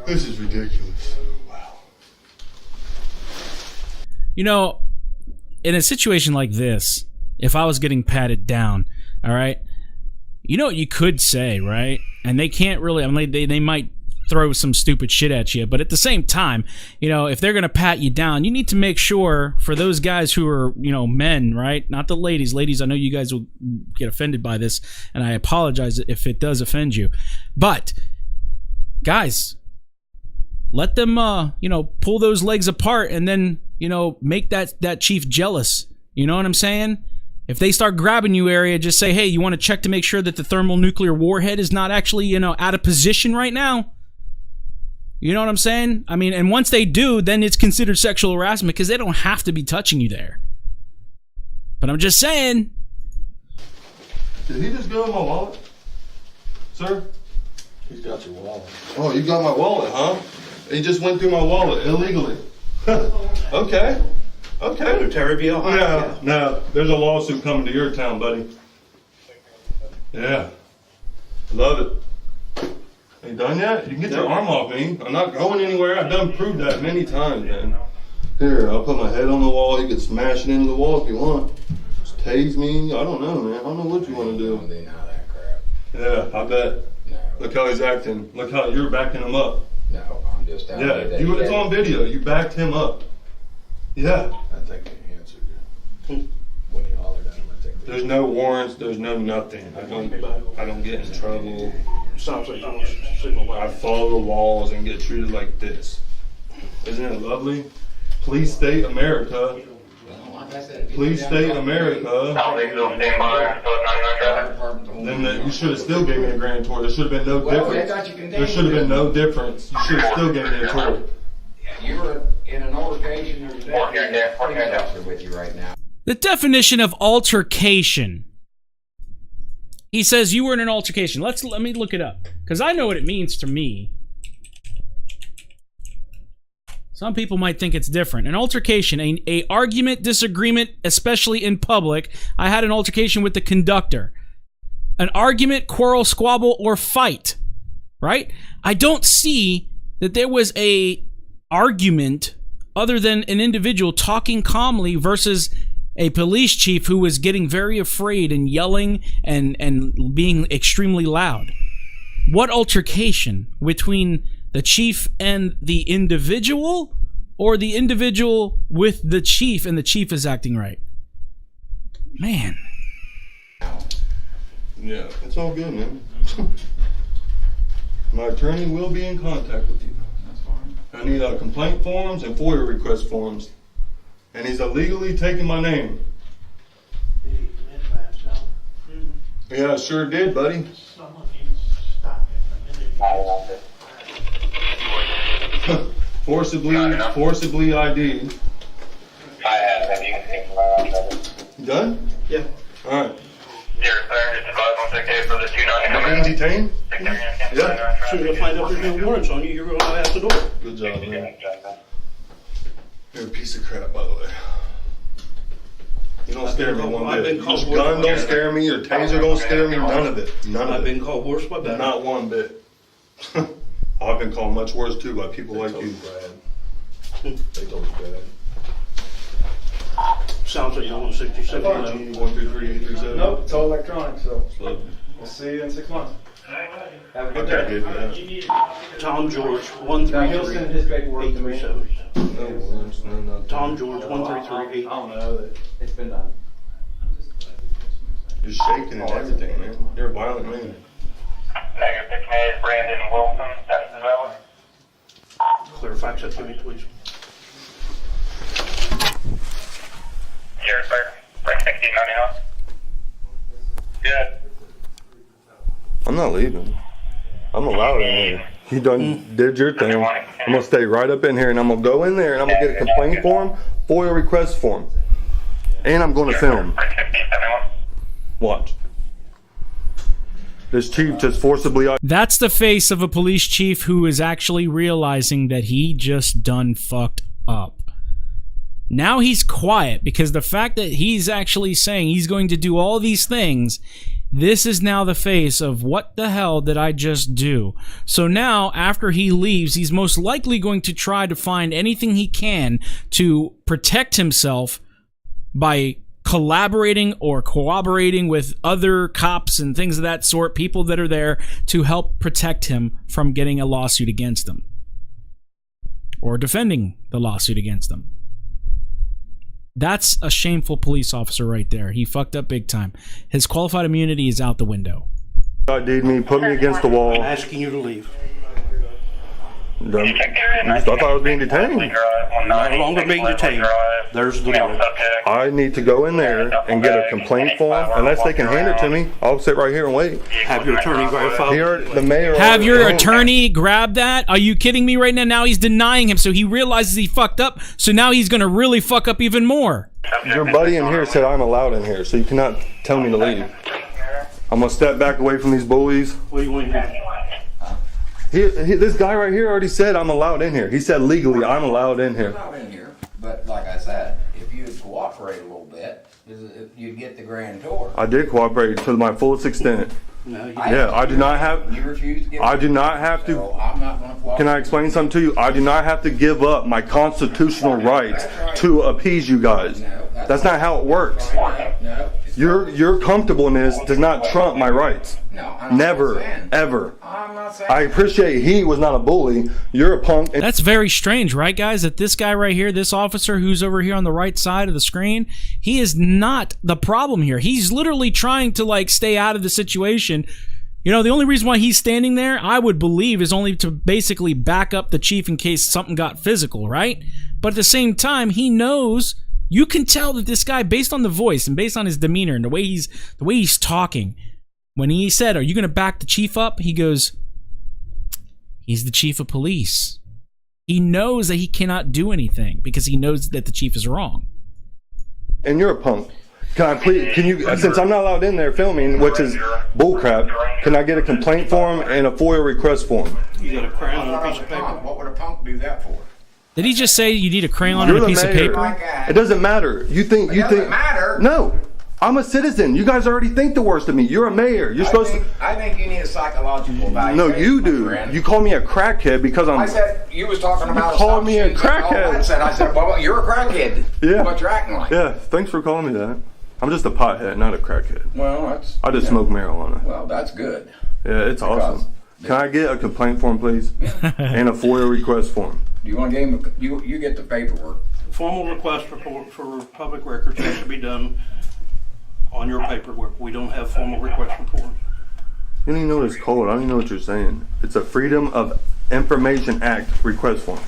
This is ridiculous. Wow. You know, in a situation like this, if I was getting patted down, all right, you know what you could say, right? And they can't really, I mean, they might throw some stupid shit at you, but at the same time, you know, if they're going to pat you down, you need to make sure for those guys who are, you know, men, right? Not the ladies. Ladies, I know you guys will get offended by this, and I apologize if it does offend you. But, guys, let them, you know, pull those legs apart and then, you know, make that chief jealous. You know what I'm saying? If they start grabbing you area, just say, hey, you want to check to make sure that the thermonuclear warhead is not actually, you know, out of position right now? You know what I'm saying? I mean, and once they do, then it's considered sexual harassment because they don't have to be touching you there. But I'm just saying. Did he just go in my wallet? Sir? He's got your wallet. Oh, you got my wallet, huh? He just went through my wallet illegally. Okay. Okay. Under Terry v. Ohio. No, there's a lawsuit coming to your town, buddy. Yeah. Love it. Ain't done yet? You can get your arm off me. I'm not going anywhere. I've done proved that many times, man. Here, I'll put my head on the wall. You can smash it into the wall if you want. Just Tase me? I don't know, man. I don't know what you want to do. Don't do none of that crap. Yeah, I bet. No. Look how he's acting. Look how you're backing him up. No, I'm just telling you Yeah, that. it's on video. You backed him up. Yeah. I think he answered you. When he hollered at him, I think. There's no warrants. There's no nothing. I don't get in trouble. Sounds like you want to signal I out. follow the laws and get treated like this. Isn't it lovely? Please state America. Well, like I said, if you Please go state down the America. Then you should have still gave me a grand tour. There should have been no Well, they difference. got you contained. There should have been no difference. You should have still given me a tour. You were in an altercation. There's a police officer with you right now. The definition of altercation. He says you were in an altercation. Let me look it up, because I know what it means to me. Some people might think it's different. An altercation, a argument, disagreement, especially in public. I had an altercation with the conductor. An argument, quarrel, squabble, or fight. Right? I don't see that there was a argument other than an individual talking calmly versus a police chief who was getting very afraid and yelling and being extremely loud. What altercation between the chief and the individual, or the individual with the chief and the chief is acting right? Man. Yeah, it's all good, man. My attorney will be in contact with you. That's fine. I need complaint forms and FOIA request forms. And he's illegally taking my name. Yeah, I sure did, buddy. Forcibly ID'd. You done? Yeah. All right. For the 299. Being detained? Yeah. As soon as I find out there's no warrants on you, you're going to out the door. Good job, man. You're a piece of crap, by the way. You don't scare me one I've bit. been called Your gun worse. don't scare me. Your taser don't scare me. None of it. None of I've it. been called worse by better. Not one bit. I've been called much worse too by people like you. They told you bad. Sounds like you're on 67. 123-837. Nope, it's all electronic, so Love we'll see you in 6 months. Have a it. good Okay, day. good, man. Tom George, Now he'll send his paperwork to me. 133-837. No words, no nothing. Tom George, I 133-837. don't know that it's been done. You're shaking and everything, man. You're a violent man. Negative 68, Brandon Wilson, that's valid. Clear facts up to me, please. Jared Bear, break 1699. Good. I'm not leaving. I'm allowed in here. You done did your thing. I'm gonna stay right up in here and I'm gonna go in there and I'm gonna get a complaint form, FOIA request form. And I'm gonna film. Break 1671. Watch. This chief just forcibly That's the face of a police chief who is actually realizing that he just done fucked up. Now he's quiet because the fact that he's actually saying he's going to do all these things, this is now the face of what the hell did I just do? So now, after he leaves, he's most likely going to try to find anything he can to protect himself by collaborating or cooperating with other cops and things of that sort, people that are there to help protect him from getting a lawsuit against them or defending the lawsuit against them. That's a shameful police officer right there. He fucked up big time. His qualified immunity is out the window. ID'd me, put me against the wall. I'm asking you to leave. I thought I was being detained. No longer being detained. There's the door. I need to go in there and get a complaint form. Unless they can hand it to me, I'll sit right here and wait. Have your attorney verify. Here, the mayor. Have your attorney grab that? Are you kidding me right now? Now he's denying him, so he realizes he fucked up, so now he's gonna really fuck up even more. Your buddy in here said I'm allowed in here, so you cannot tell me to leave. I'm gonna step back away from these bullies. What do you want to do? This guy right here already said I'm allowed in here. He said legally I'm allowed in here. Allowed in here, but like I said, if you'd cooperate a little bit, you'd get the grand tour. I did cooperate to my fullest extent. No, you Yeah, I do not have. You refuse to give. I do not have to. So I'm not going to cooperate. Can I explain something to you? I do not have to give up my constitutional rights to appease you guys. No, That's not how it works. No. Your comfortableness does not trump my rights. No, I'm Never, not saying. ever. I'm not saying. I appreciate he was not a bully. You're a punk. And That's very strange, right, guys? That this guy right here, this officer who's over here on the right side of the screen, he is not the problem here. He's literally trying to, like, stay out of the situation. You know, the only reason why he's standing there, I would believe, is only to basically back up the chief in case something got physical, right? But at the same time, he knows, you can tell that this guy, based on the voice and based on his demeanor and the way he's talking, when he said, "Are you going to back the chief up?" he goes, "He's the chief of police." He knows that he cannot do anything because he knows that the chief is wrong. And you're a punk. Can I please, can you, since I'm not allowed in there filming, which is bullcrap, can I get a complaint form and a FOIA request form? You got a crayon and a piece of paper? What would a punk do that for? Did he just say you need a crayon You're and a the piece of mayor. paper? It doesn't matter. You think It doesn't matter. No. I'm a citizen. You guys already think the worst of me. You're a mayor. You're supposed to. I think you need a psychological evaluation. No, you my do. friend. You call me a crackhead because I'm. I said you was talking about. called me a assumptions and all crackhead. that. I said, well, you're a crackhead. Yeah. What you're acting like. Yeah. Thanks for calling me that. I'm just a pothead, not a crackhead. Well, that's. I just smoke marijuana. Well, that's good. Yeah, it's awesome. Can I get a complaint form, please? And a FOIA request form. You want to give him? You get the paperwork. Formal request for public records has to be done on your paperwork. We don't have formal request forms. You don't even know what it's called. I don't even know what you're saying. It's a Freedom of Information Act request form,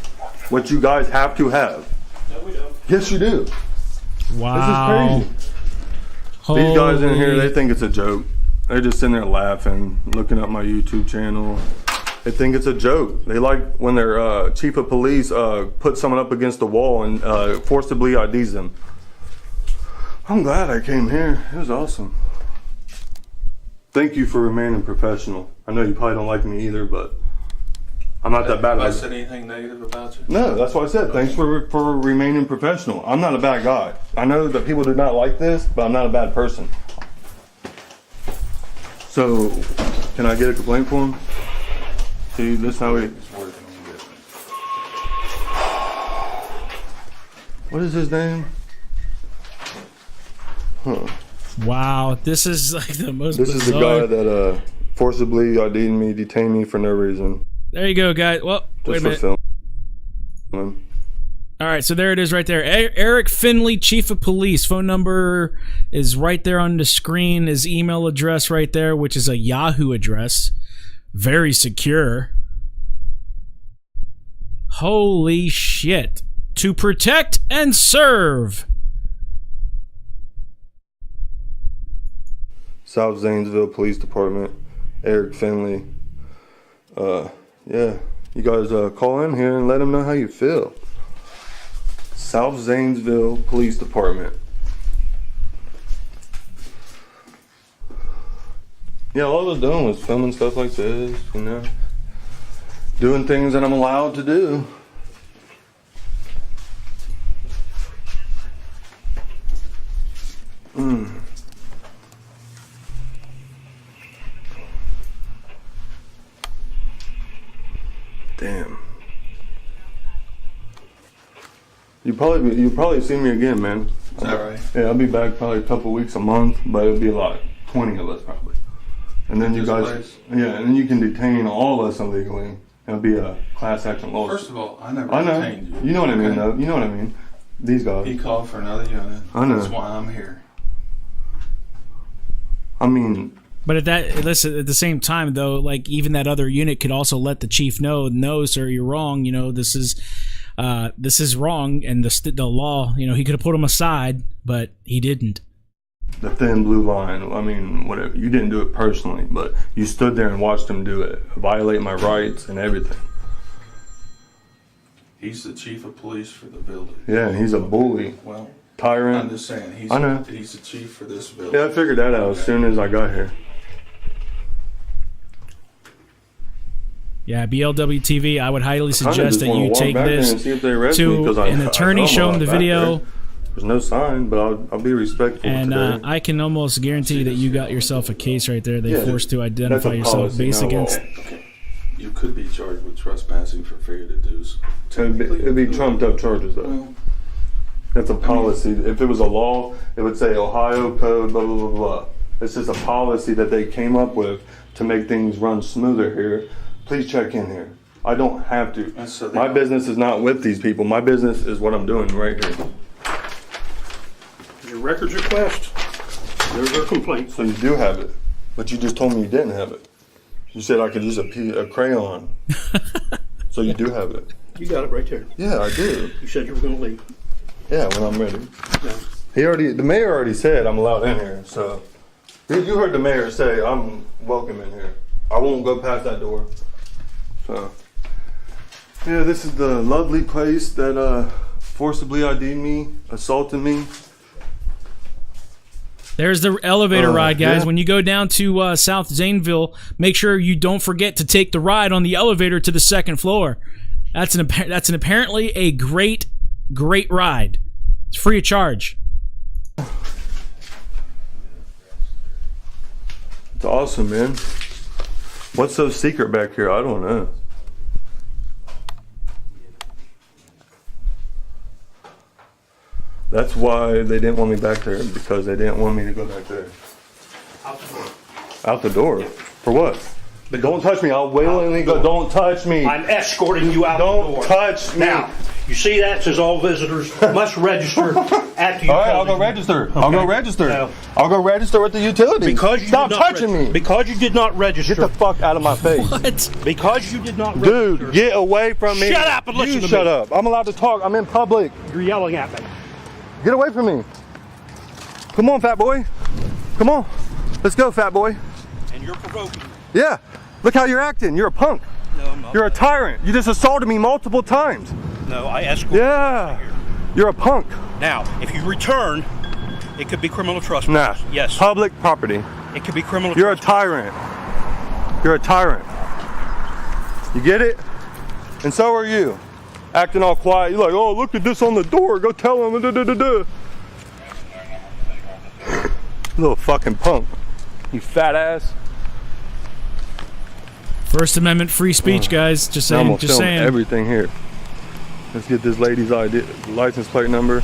which you guys have to have. No, we don't. Yes, you do. Wow. This is crazy. These guys in here, they think it's a joke. They're just sitting there laughing, looking up my YouTube channel. They think it's a joke. They like when their chief of police puts someone up against the wall and forcibly IDs them. I'm glad I came here. It was awesome. Thank you for remaining professional. I know you probably don't like me either, but I'm not that bad. Have I said anything negative about you? No, that's what I said. Thanks for remaining professional. I'm not a bad guy. I know that people do not like this, but I'm not a bad person. So, can I get a complaint form? See, this how we. What is his name? Huh. Wow, this is like the most This is the bizarre. guy that forcibly ID'd me, detained me for no reason. There you go, guys. Well, wait a Just minute. for film. All right, so there it is right there. Eric Finley, Chief of Police. Phone number is right there on the screen. His email address right there, which is a Yahoo address. Very secure. Holy shit. To protect and serve. South Zanesville Police Department, Eric Finley. Yeah, you guys call in here and let them know how you feel. South Zanesville Police Department. Yeah, all I was doing was filming stuff like this, you know, doing things that I'm allowed to do. Damn. You'll probably see me again, man. Is that right? Yeah, I'll be back probably a couple weeks, a month, but it'll be like 20 of us probably. And then you guys, Place? yeah, and then you can detain all of us illegally. It'll be a class action lawsuit. First of all, I never I know. detained you. You know what I mean, Okay? though. You know what I mean. These guys. He called for another unit. I know. That's why I'm here. I mean, But at the same time, though, like even that other unit could also let the chief know, no, sir, you're wrong. You know, this is wrong, and the law. You know, he could have put him aside, but he didn't. the thin blue line. I mean, whatever. You didn't do it personally, but you stood there and watched him do it, violate my rights and everything. He's the chief of police for the village. Yeah, and he's a bully, Well, tyrant. I'm just saying, he's I know. he's the chief for this village. Yeah, I figured that out as soon as I got here. Yeah, BLW TV. I would highly suggest that you take back this there and see if they arrest me, to 'cause an attorney, show him the video. There's no sign, but I'll be respectful And today. I can almost guarantee that you got yourself a case right there. They Yeah, forced to that's identify a yourself policy, based not a law. against. Okay. You could be charged with trespassing for failure to do so. It'd be trumped up charges though. Well, That's a policy. If it was a law, it would say Ohio code, blah, blah, blah, blah. It's just a policy that they came up with to make things run smoother here. Please check in here. I don't have to. My business is not with these people. My business is what I'm doing right here. Your records request. There's our complaint. So you do have it, but you just told me you didn't have it. You said I could use a crayon. So you do have it. You got it right there. Yeah, I do. You said you were going to leave. Yeah, when I'm ready. No. The mayor already said I'm allowed in here, so you heard the mayor say I'm welcome in here. I won't go past that door. So yeah, this is the lovely place that forcibly ID'd me, assaulted me. There's the elevator ride, guys. Yeah. When you go down to South Zanesville, make sure you don't forget to take the ride on the elevator to the second floor. That's an apparently a great ride. It's free of charge. It's awesome, man. What's so secret back here? I don't know. That's why they didn't want me back there, because they didn't want me to go back there. Out the door. Out the door? For what? Don't touch me. I'll willingly go. Don't touch me. I'm escorting you out the door. Don't touch me. Now, you see that says all visitors must register at the utility. All right, I'll go register. Okay. I'll go register. No. I'll go register at the utility. Because you Stop did not touching me. Because you did not register. Get the fuck out of my face. What? Because you did not register. Dude, get away from me. Shut up and listen to me. Shut up. I'm allowed to talk. I'm in public. You're yelling at me. Get away from me. Come on, fat boy. Come on. Let's go, fat boy. And you're provoking. Yeah. Look how you're acting. You're a punk. No, I'm not. You're a tyrant. You just assaulted me multiple times. No, I escorted Yeah. You're a punk. Now, if you return, it could be criminal trespass. Nah. Yes. Public property. It could be criminal You're a trespass. tyrant. You're a tyrant. You get it? And so are you. Acting all quiet. You're like, oh, look at this on the door. Go tell him. Little fucking punk. You fat ass. First Amendment free speech, guys. Just I'm saying. gonna Just film saying. everything here. Let's get this lady's ID, license plate number.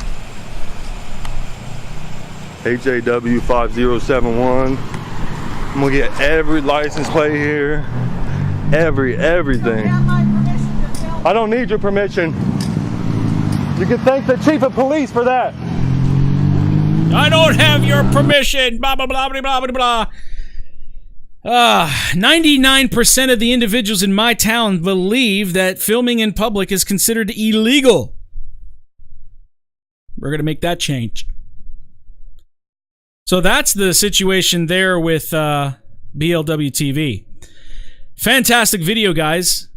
HAW 5071. I'm gonna get every license plate here. Everything. I don't need your permission. You can thank the chief of police for that. I don't have your permission. Blah blah blah blah blah blah blah. 99% of the individuals in my town believe that filming in public is considered illegal. We're gonna make that change. So that's the situation there with BLW TV. Fantastic video, guys.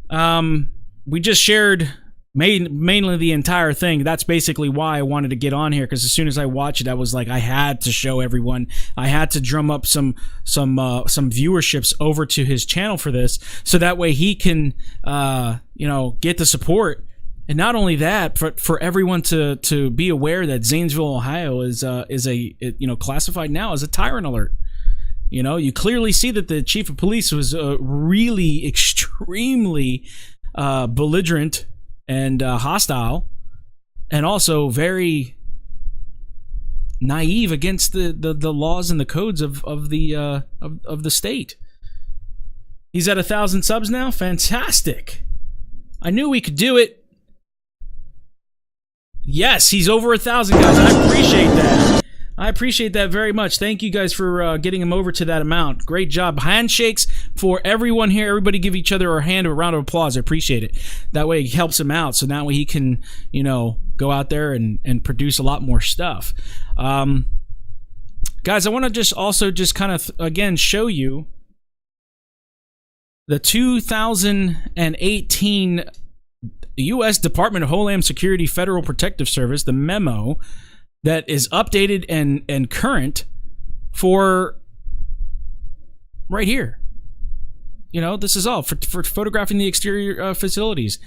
We just shared mainly the entire thing. That's basically why I wanted to get on here, because as soon as I watched it, I was like, I had to show everyone. I had to drum up some viewerships over to his channel for this, so that way he can get the support. And not only that, for everyone to be aware that Zanesville, Ohio is classified now as a tyrant alert. You know, you clearly see that the chief of police was really extremely belligerent and hostile, and also very naive against the laws and the codes of the state. He's at 1,000 subs now. Fantastic! I knew we could do it. Yes, he's over 1,000, guys. I appreciate that. I appreciate that very much. Thank you guys for getting him over to that amount. Great job. Handshakes for everyone here. Everybody give each other a round of applause. I appreciate it. That way it helps him out, so that way he can, go out there and produce a lot more stuff. Guys, I want to just kind of, again, show you the 2018 U.S. Department of Homeland Security Federal Protective Service, the memo that is updated and current for right here. This is all for photographing the exterior facilities,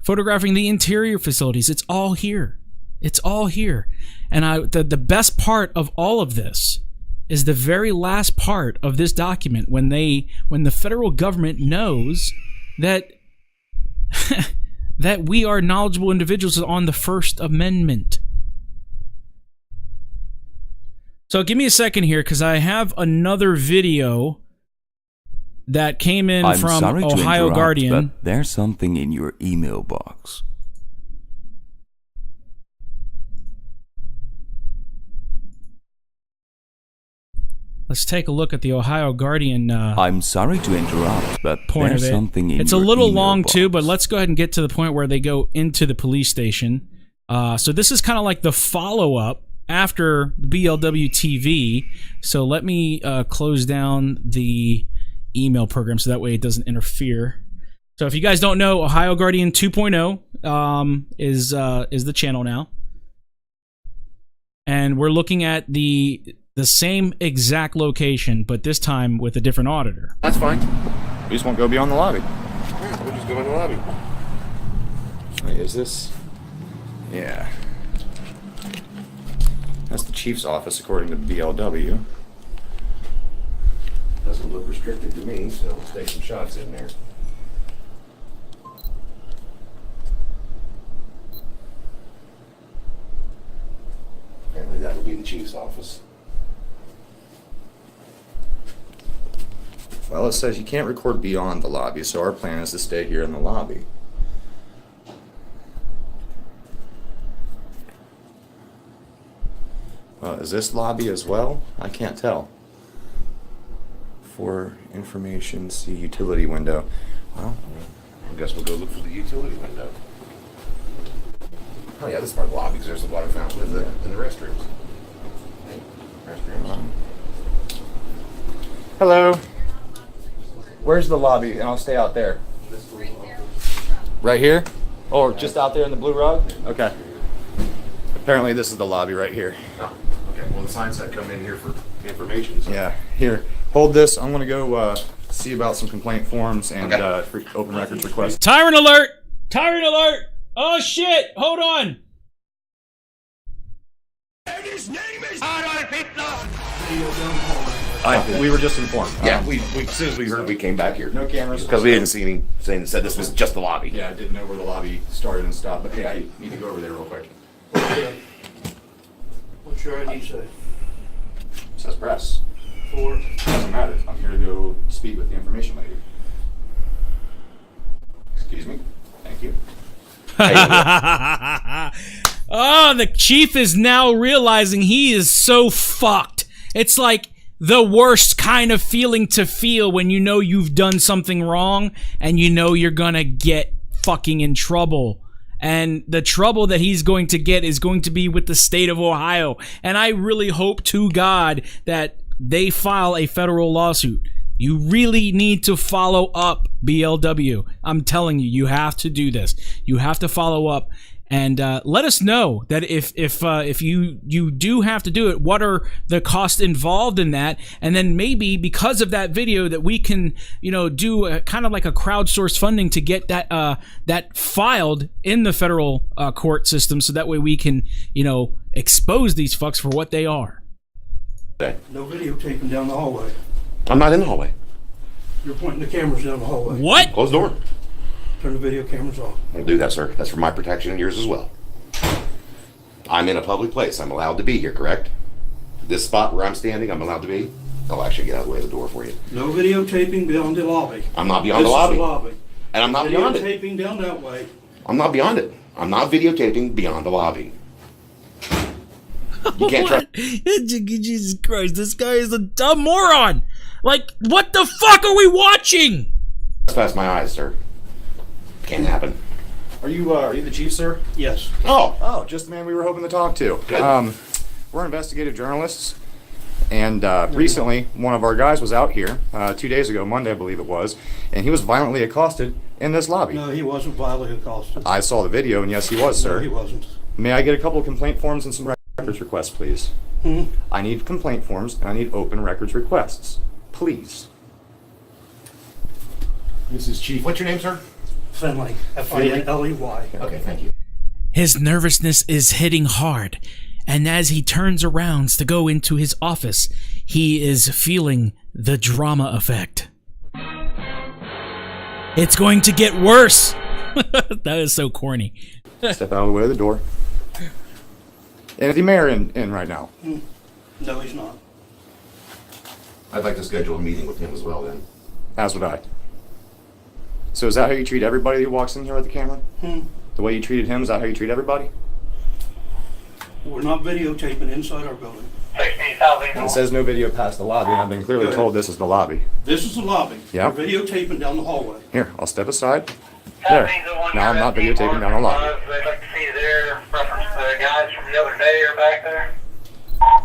photographing the interior facilities. It's all here. It's all here. And the best part of all of this is the very last part of this document, when the federal government knows that that we are knowledgeable individuals on the First Amendment. So give me a second here, because I have another video that came in I'm from sorry to Ohio interrupt, Guardian. but there's something in your email box. Let's take a look at the Ohio Guardian I'm sorry to interrupt, but point there's of it. something in It's a your little email long box. too, but let's go ahead and get to the point where they go into the police station. So this is kind of like the follow-up after BLW TV. So let me close down the email program so that way it doesn't interfere. So if you guys don't know, Ohio Guardian 2.0 is the channel now. And we're looking at the same exact location, but this time with a different auditor. That's fine. We just won't go beyond the lobby. Yeah, we'll just go in the lobby. Wait, is this? Yeah. That's the chief's office, according to BLW. Doesn't look restricted to me, so let's take some shots in there. Apparently that would be the chief's office. Well, it says you can't record beyond the lobby, so our plan is to stay here in the lobby. Well, is this lobby as well? I can't tell. For information, see utility window. Well, I guess we'll go look for the utility window. Oh yeah, this is part of the lobby because there's a water fountain in the restrooms. Restrooms. Hello. Where's the lobby? And I'll stay out there. Right here? Or just out there in the blue rug? Okay. Apparently this is the lobby right here. Oh, okay. Well, the sign said come in here for information. So. Yeah. Here. Hold this. I'm going to go see about some complaint forms and open records requests. Tyrant alert! Tyrant alert! Oh shit! Hold on! And his name is Adolf Hitler! We were just informed. Yeah, we as soon as we heard, we came back here. No cameras. Because we didn't see any saying said this was just the lobby. Yeah, I didn't know where the lobby started and stopped, but hey, I need to go over there real quick. What's your ID say? It says press. For? Doesn't matter. I'm here to go speak with the information lady. Excuse me. Thank you. Oh, the chief is now realizing he is so fucked. It's like the worst kind of feeling to feel when you know you've done something wrong and you know you're gonna get fucking in trouble. And the trouble that he's going to get is going to be with the state of Ohio. And I really hope to God that they file a federal lawsuit. You really need to follow up, BLW. I'm telling you, you have to do this. You have to follow up. And let us know that if you do have to do it, what are the costs involved in that? And then maybe because of that video that we can, do a, kind of like a crowdsourced funding to get that filed in the federal court system, so that way we can, expose these fucks for what they are. No videotaping down the hallway. I'm not in the hallway. You're pointing the cameras down the hallway. What? Close the door. Turn the video cameras off. I'll do that, sir. That's for my protection and yours as well. I'm in a public place. I'm allowed to be here, correct? This spot where I'm standing, I'm allowed to be? I'll actually get out of the way of the door for you. No videotaping beyond the lobby. I'm not beyond the lobby. And I'm not beyond it. Videotaping down that way. I'm not beyond it. I'm not videotaping beyond the lobby. You can't trust. Jesus Christ, this guy is a dumb moron. Like, what the fuck are we watching? Past my eyes, sir. Can't happen. Are you the chief, sir? Yes. Oh, Just the man we were hoping to talk to. Good. We're investigative journalists, and recently one of our guys was out here 2 days ago, Monday I believe it was, and he was violently accosted in this lobby. No, he wasn't violently accosted. I saw the video, and yes, he was, sir. No, he wasn't. May I get a couple of complaint forms and some records requests, please? I need complaint forms, and I need open records requests. Please. This is Chief. What's your name, sir? Finley. F-I-N-L-E-Y. Okay, thank you. His nervousness is hitting hard, and as he turns around to go into his office, he is feeling the drama effect. It's going to get worse. That is so corny. Step out of the way of the door. And the mayor in right now. No, he's not. I'd like to schedule a meeting with him as well then. As would I. So is that how you treat everybody who walks in here with the camera? The way you treated him, is that how you treat everybody? We're not videotaping inside our building. And it says no video past the lobby, and I've been clearly told this is the lobby. This is the lobby. Yeah. We're videotaping down the hallway. Here, I'll step aside. There. Now I'm not videotaping down the lobby. I'd like to see their reference to the guys from the other day are back there.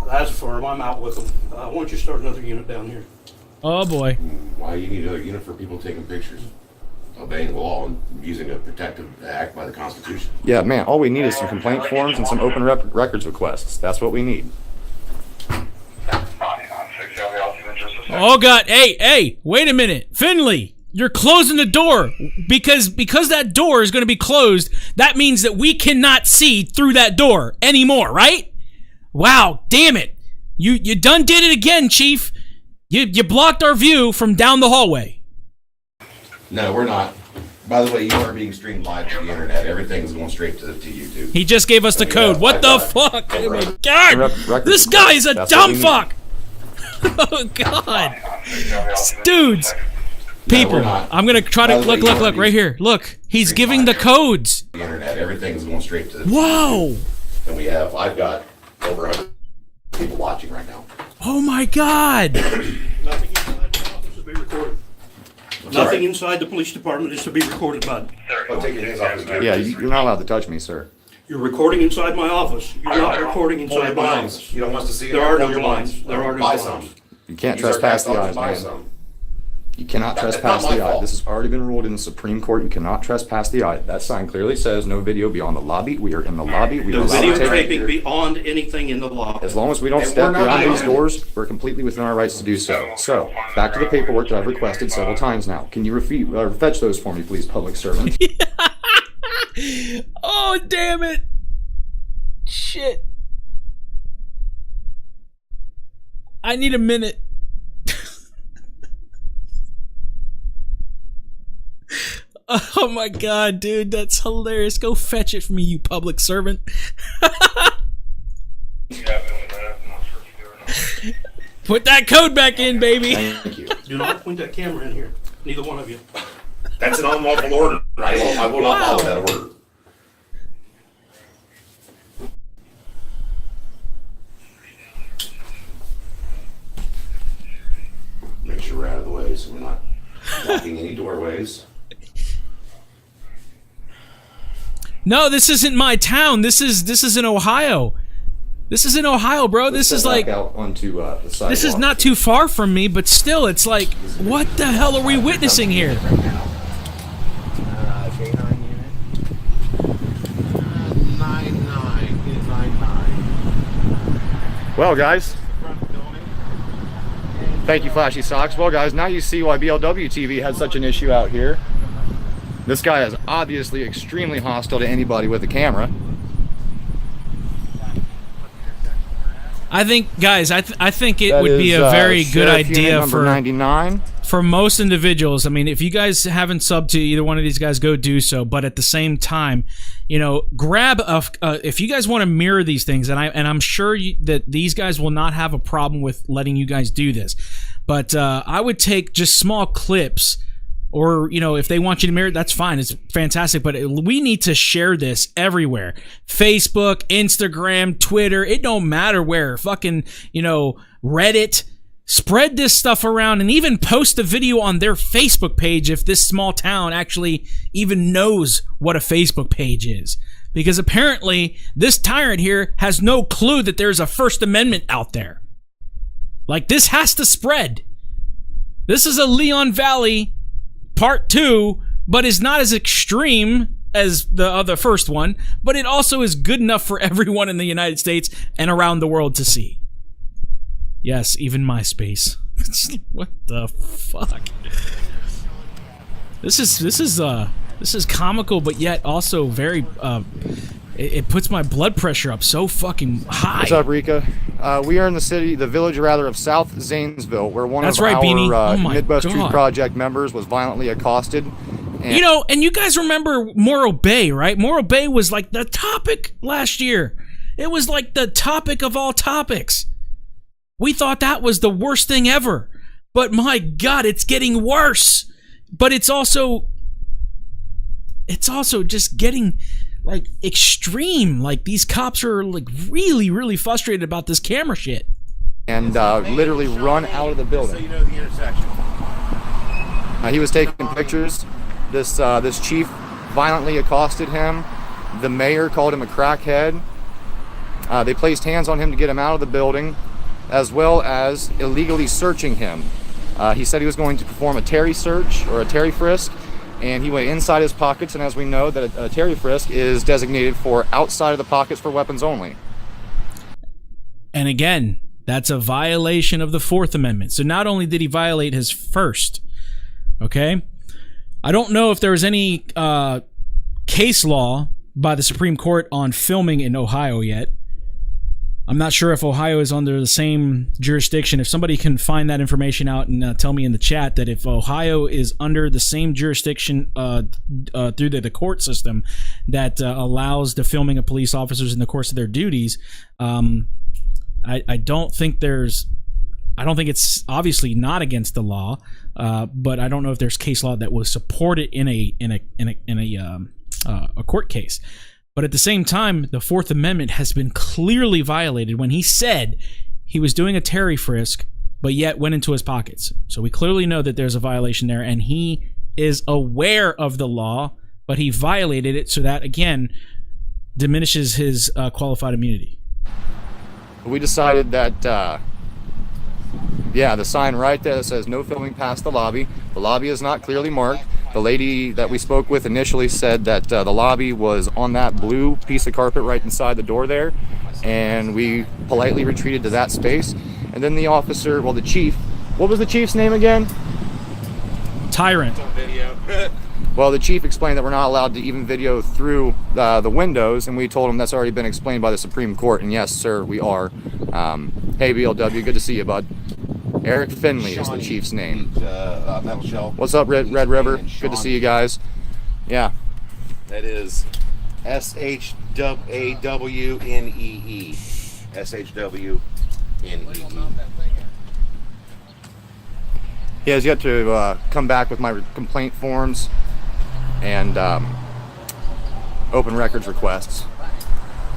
That's firm. I'm out with them. Why don't you start another unit down here? Oh boy. Why you need another unit for people taking pictures? Obeying the law and using a protective act by the Constitution. Yeah, man, all we need is some complaint forms and some open records requests. That's what we need. Oh God! Hey! Wait a minute, Finley. You're closing the door because that door is going to be closed. That means that we cannot see through that door anymore, right? Wow! Damn it! You done did it again, Chief. You blocked our view from down the hallway. No, we're not. By the way, you are being streamed live to the internet. Everything's going straight to YouTube. He just gave us the code. What the fuck? Oh my God! This guy is a dumb fuck. Oh God, dudes, people. I'm gonna try to look right here. Look, he's giving the codes. The internet. Everything's going straight to. Whoa! And I've got over 100 people watching right now. Oh my God! Nothing inside the office is to be recorded. Nothing inside the police department is to be recorded, bud. Oh, take your hands off his gear. Yeah, you're not allowed to touch me, sir. You're recording inside my office. You're not recording inside my office. You don't want us to see it? There are no Hold your blinds. blinds. There are no Buy blinds. some. You can't These are trespass the tax eyes, dollars, man. buy some. You cannot That's trespass not my the eye. fault. This has already been ruled in the Supreme Court. You cannot trespass the eye. That sign clearly says no video beyond the lobby. We are in the lobby. We are No allowed to take videotaping beyond anything in the law. As long as we don't And step we're not beyond doing these it. doors, we're completely within our rights to do so. So, back to the paperwork that I've requested several times now. Can you fetch those for me, please, public servant? Oh damn it! Shit! I need a minute. Oh my God, dude, that's hilarious. Go fetch it for me, you public servant. Put that code back in, baby. Thank you. Do not point that camera in here. Neither one of you. That's an unlawful order. I will not follow that order. Make sure we're out of the way so we're not blocking any doorways. No, this isn't my town. This is in Ohio. This is in Ohio, bro. This is like out onto the sidewalk. this is not too far from me, but still, it's like, what the hell are we witnessing here? K9 unit. 99. Well, guys. Thank you, Flashy Socks. Well, guys, now you see why BLW TV had such an issue out here. This guy is obviously extremely hostile to anybody with a camera. I think, guys, I think it That would be is, a very good Sheriff Unit idea number 99. for most individuals. I mean, if you guys haven't subbed to either one of these guys, go do so. But at the same time, you know, grab a. If you guys want to mirror these things, and I'm sure that these guys will not have a problem with letting you guys do this, but I would take just small clips. Or, you know, if they want you to mirror it, that's fine. It's fantastic. But we need to share this everywhere. Facebook, Instagram, Twitter. It don't matter where. Fucking, you know, Reddit. Spread this stuff around and even post a video on their Facebook page if this small town actually even knows what a Facebook page is. Because apparently this tyrant here has no clue that there's a First Amendment out there. Like, this has to spread. This is a Leon Valley Part 2, but is not as extreme as the first one, but it also is good enough for everyone in the United States and around the world to see. Yes, even MySpace. What the fuck? This is comical, but yet also very it puts my blood pressure up so fucking high. What's up, Rika? We are in the village rather of South Zanesville, where one That's of right, our Beanie. Oh my Midwest Truth God. Project members was violently accosted. And You know, and you guys remember Morro Bay, right? Morro Bay was like the topic last year. It was like the topic of all topics. We thought that was the worst thing ever. But my God, it's getting worse. But it's also just getting like extreme. Like these cops are like really, really frustrated about this camera shit. And literally run out of the building. So you know the intersection. He was taking pictures. This chief violently accosted him. The mayor called him a crackhead. They placed hands on him to get him out of the building, as well as illegally searching him. He said he was going to perform a Terry search or a Terry frisk, and he went inside his pockets, and as we know that a Terry frisk is designated for outside of the pockets for weapons only. And again, that's a violation of the Fourth Amendment. So not only did he violate his first, okay? I don't know if there was any case law by the Supreme Court on filming in Ohio yet. I'm not sure if Ohio is under the same jurisdiction. If somebody can find that information out and tell me in the chat that if Ohio is under the same jurisdiction through the court system that allows the filming of police officers in the course of their duties, I don't think it's obviously not against the law, but I don't know if there's case law that will support it in a court case. But at the same time, the Fourth Amendment has been clearly violated when he said he was doing a Terry frisk, but yet went into his pockets. So we clearly know that there's a violation there, and he is aware of the law, but he violated it, so that, again, diminishes his qualified immunity. We decided that, the sign right there that says no filming past the lobby. The lobby is not clearly marked. The lady that we spoke with initially said that the lobby was on that blue piece of carpet right inside the door there, and we politely retreated to that space. And then the officer, the chief, what was the chief's name again? Tyrant. Well, the chief explained that we're not allowed to even video through the windows, and we told him that's already been explained by the Supreme Court, and yes, sir, we are. Hey, BLW, good to see you, bud. Eric Finley is the chief's name. Metal Shell. What's up, Red River? Good to see you guys. Yeah. That is SHWNEE. SHWNEE. He has yet to come back with my complaint forms and open records requests.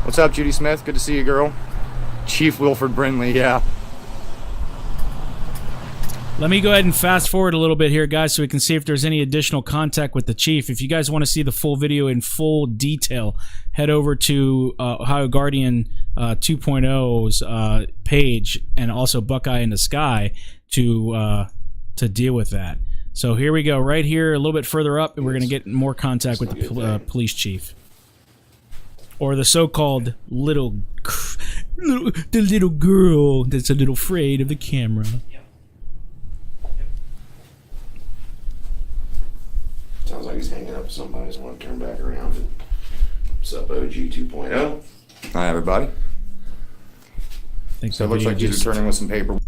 What's up, Judy Smith? Good to see you, girl. Chief Wilford Brinley, yeah. Let me go ahead and fast forward a little bit here, guys, so we can see if there's any additional contact with the chief. If you guys want to see the full video in full detail, head over to Ohio Guardian 2.0's page, and also Buckeye in the Sky to deal with that. So here we go, right here, a little bit further up, and we're going to get more contact with the police chief, or the so-called little girl that's a little afraid of the camera. Sounds like he's hanging up with somebody. Just want to turn back around. What's up, OG 2.0? Hi, everybody. So it looks like he's returning with some paper.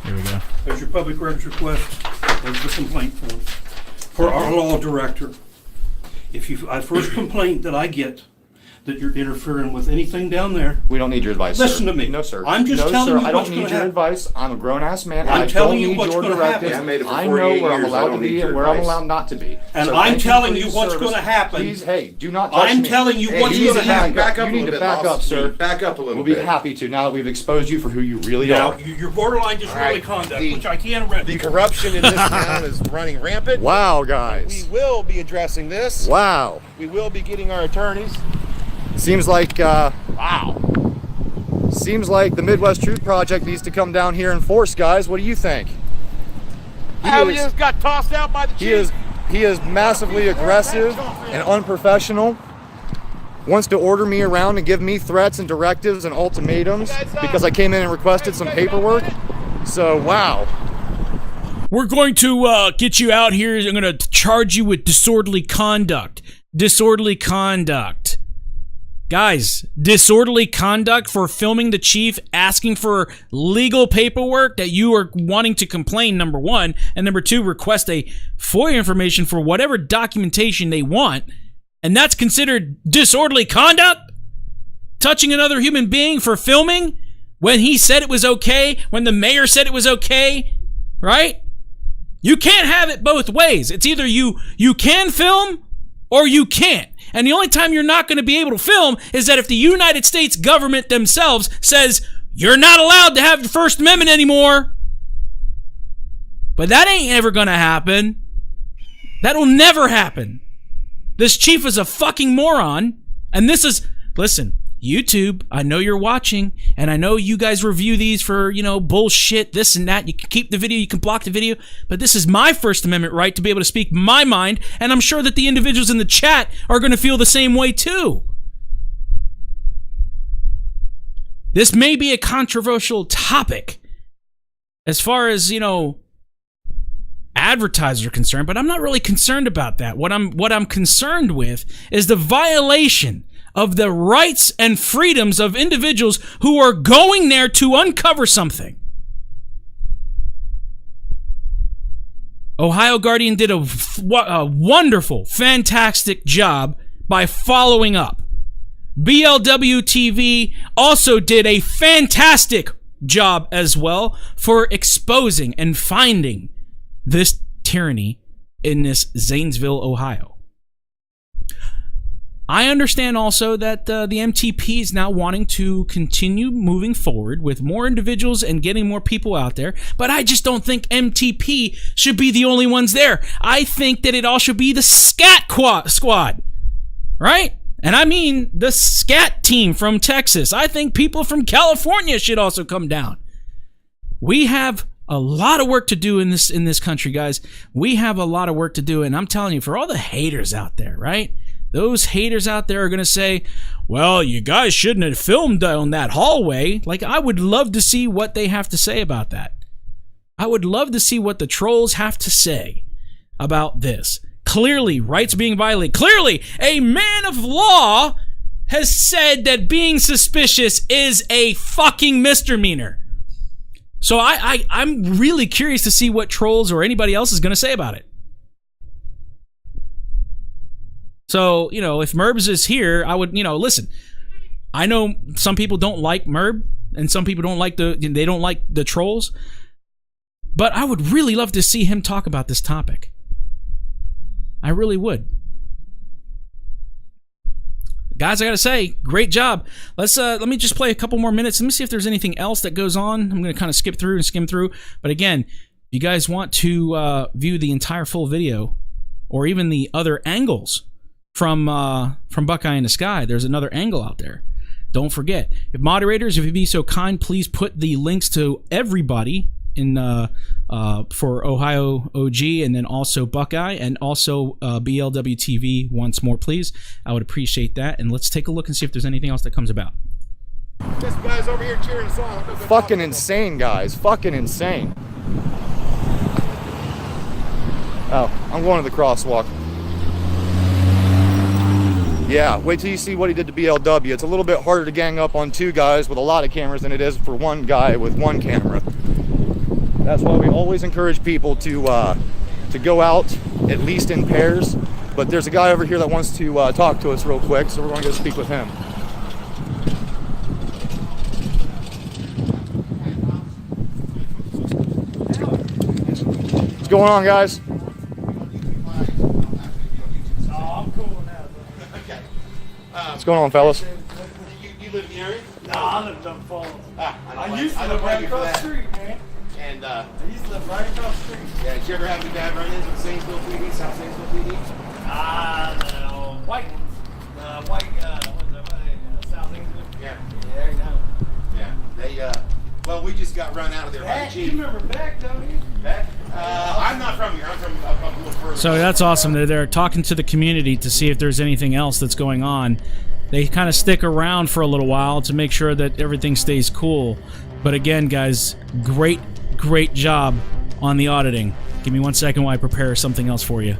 There we go. There's your public records request. There's the complaint form for our law director. Our first complaint that I get that you're interfering with anything down there. We don't need your advice. Listen sir. to me. No, sir. I'm just telling you I what's don't going need to your happen. advice. I'm a grown-ass man. I'm I telling don't you need what's your gonna directives. happen. I made it for I 48 know where I'm years. I allowed don't to be need and your where I'm advice. allowed not to be. And So I'm thank you telling for you your what's service. gonna happen. Please, hey, do not touch I'm me. telling you Hey, what's you need gonna to happen. Back up You a need little to bit, back boss. up, sir. Back up a little We'll be bit. happy to now that we've exposed you for who you really Now, are. you're borderline disorderly conduct, which I can't arrest. The corruption in this town is running rampant. Wow, guys. We will be addressing this. Wow. We will be getting our attorneys. Seems like, wow. Seems like the Midwest Truth Project needs to come down here in force, guys. What do you think? We just got tossed out by the chief. He is massively aggressive and unprofessional. Wants to order me around and give me threats and directives and ultimatums because I came in and requested some paperwork. So, wow. We're going to get you out here. I'm going to charge you with disorderly conduct. Disorderly conduct. Guys, disorderly conduct for filming the chief, asking for legal paperwork that you are wanting to complain, number one, and number two, request a FOIA information for whatever documentation they want, and that's considered disorderly conduct? Touching another human being for filming? when he said it was okay, when the mayor said it was okay, right? You can't have it both ways. It's either you can film or you can't. And the only time you're not going to be able to film is that if the United States government themselves says you're not allowed to have the First Amendment anymore. But that ain't ever going to happen. That'll never happen. This chief is a fucking moron. And this is, listen, YouTube, I know you're watching, and I know you guys review these for, you know, bullshit, this and that. You can keep the video, you can block the video, but this is my First Amendment right to be able to speak my mind, and I'm sure that the individuals in the chat are going to feel the same way too. This may be a controversial topic as far as, you know, advertisers are concerned, but I'm not really concerned about that. What I'm concerned with is the violation of the rights and freedoms of individuals who are going there to uncover something. Ohio Guardian did a wonderful, fantastic job by following up. BLW TV also did a fantastic job as well for exposing and finding this tyranny in this Zanesville, Ohio. I understand also that the MTP is now wanting to continue moving forward with more individuals and getting more people out there, but I just don't think MTP should be the only ones there. I think that it all should be the SCAT squad, right? And I mean the SCAT team from Texas. I think people from California should also come down. We have a lot of work to do in this country, guys. We have a lot of work to do, and I'm telling you, for all the haters out there, right? Those haters out there are going to say, well, you guys shouldn't have filmed down that hallway. Like, I would love to see what they have to say about that. I would love to see what the trolls have to say about this. Clearly, rights being violated. Clearly, a man of law has said that being suspicious is a fucking misdemeanor. So I'm really curious to see what trolls or anybody else is going to say about it. So, you know, if Merbs is here, I would, you know, listen, I know some people don't like Merb and some people don't like the trolls, but I would really love to see him talk about this topic. I really would. Guys, I gotta say, great job. Let me just play a couple more minutes. Let me see if there's anything else that goes on. I'm gonna kind of skip through and skim through. But again, if you guys want to view the entire full video, or even the other angles from Buckeye in the Sky, there's another angle out there. Don't forget, if moderators, if you'd be so kind, please put the links to everybody in for Ohio OG, and then also Buckeye, and also BLW TV once more, please. I would appreciate that. And let's take a look and see if there's anything else that comes about. This guy's over here cheering us on. Fucking insane, guys. Fucking insane. Oh, I'm going to the crosswalk. Yeah, wait till you see what he did to BLW. It's a little bit harder to gang up on two guys with a lot of cameras than it is for one guy with one camera. That's why we always encourage people to go out at least in pairs. But there's a guy over here that wants to talk to us real quick, so we're going to go speak with him. What's going on, guys? What's going on, fellas? You live in the area? No, I live in Falls. I used to live right across the street, man. And I used to live right across the street. Yeah, did you ever have any bad run-ins with Zanesville PD, South Zanesville PD? No, white South Zanesville. Yeah. Yeah, you know. Yeah, they, well, we just got run out of there by the Beck, you chief. remember Beck, don't you? Beck? I'm not from here. I'm from up a little further. So that's awesome. They're there talking to the community to see if there's anything else that's going on. They kind of stick around for a little while to make sure that everything stays cool. But again, guys, great job on the auditing. Give me 1 second while I prepare something else for you.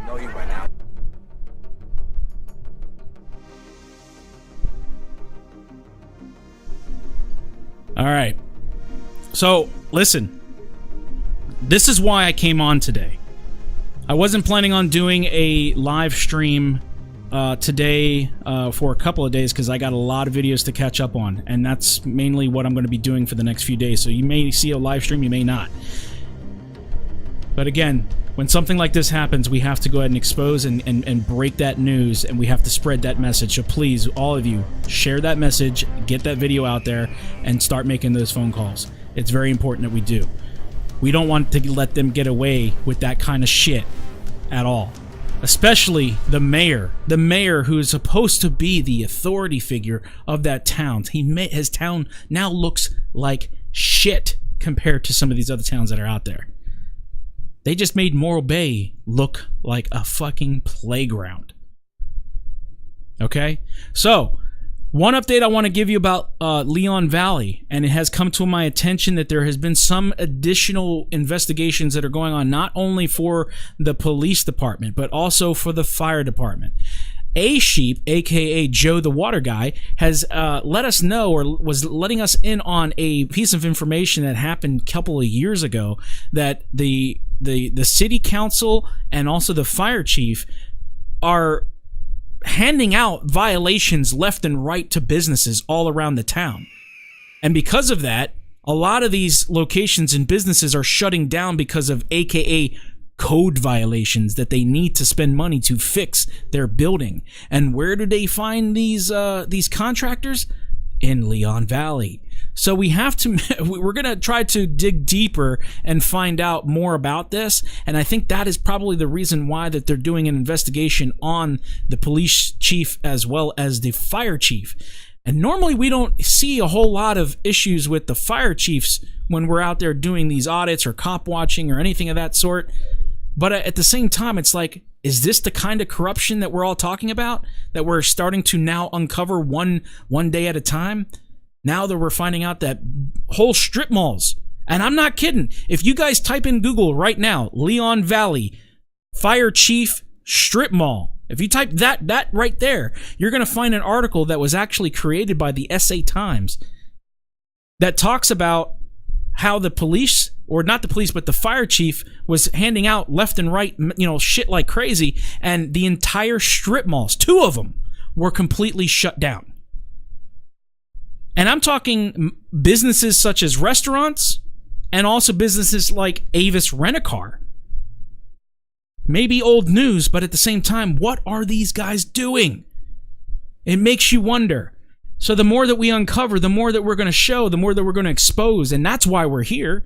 Know you by now. All right. So, listen. This is why I came on today. I wasn't planning on doing a live stream today for a couple of days because I got a lot of videos to catch up on, and that's mainly what I'm going to be doing for the next few days. So you may see a live stream, you may not. But again, when something like this happens, we have to go ahead and expose and break that news, and we have to spread that message. So please, all of you, share that message, get that video out there, and start making those phone calls. It's very important that we do. We don't want to let them get away with that kind of shit at all. Especially the mayor who is supposed to be the authority figure of that town. His town now looks like shit compared to some of these other towns that are out there. They just made Morro Bay look like a fucking playground. Okay? So, one update I want to give you about Leon Valley, and it has come to my attention that there has been some additional investigations that are going on, not only for the police department, but also for the fire department. A-Sheep, aka Joe the Water Guy, has let us know, or was letting us in on a piece of information that happened a couple of years ago, that the city council and also the fire chief are handing out violations left and right to businesses all around the town. And because of that, a lot of these locations and businesses are shutting down because of aka code violations that they need to spend money to fix their building. And where do they find these contractors? In Leon Valley. So we have to, we're going to try to dig deeper and find out more about this. And I think that is probably the reason why that they're doing an investigation on the police chief as well as the fire chief. And normally we don't see a whole lot of issues with the fire chiefs when we're out there doing these audits or cop watching or anything of that sort. But at the same time, it's like, is this the kind of corruption that we're all talking about? That we're starting to now uncover one day at a time? Now that we're finding out that whole strip malls, and I'm not kidding, if you guys type in Google right now, Leon Valley, Fire Chief Strip Mall, if you type that right there, you're going to find an article that was actually created by the SA Times that talks about how the police, or not the police, but the fire chief was handing out left and right, shit like crazy, and the entire strip malls, 2 of them, were completely shut down. And I'm talking businesses such as restaurants, and also businesses like Avis Rent-A-Car. Maybe old news, but at the same time, what are these guys doing? It makes you wonder. So the more that we uncover, the more that we're going to show, the more that we're going to expose, and that's why we're here.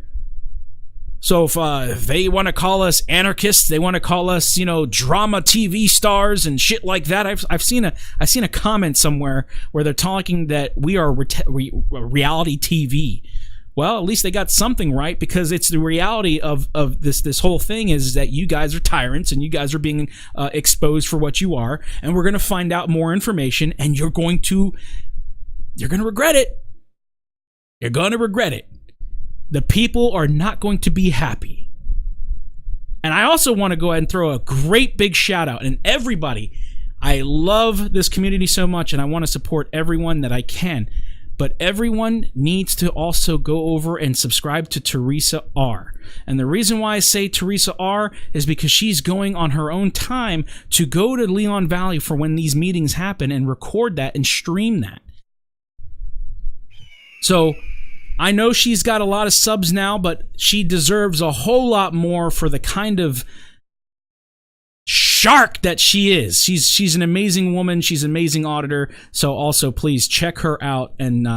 So if they want to call us anarchists, they want to call us, drama TV stars and shit like that. I've seen a comment somewhere where they're talking that we are reality TV. Well, at least they got something right, because it's the reality of this whole thing is that you guys are tyrants and you guys are being exposed for what you are, and we're going to find out more information, and you're going to regret it. You're going to regret it. The people are not going to be happy. And I also want to go ahead and throw a great big shout out. And everybody, I love this community so much, and I want to support everyone that I can. But everyone needs to also go over and subscribe to Teresa R. And the reason why I say Teresa R is because she's going on her own time to go to Leon Valley for when these meetings happen and record that and stream that. So I know she's got a lot of subs now, but she deserves a whole lot more for the kind of shark that she is. She's an amazing woman. She's an amazing auditor. So also please check her out and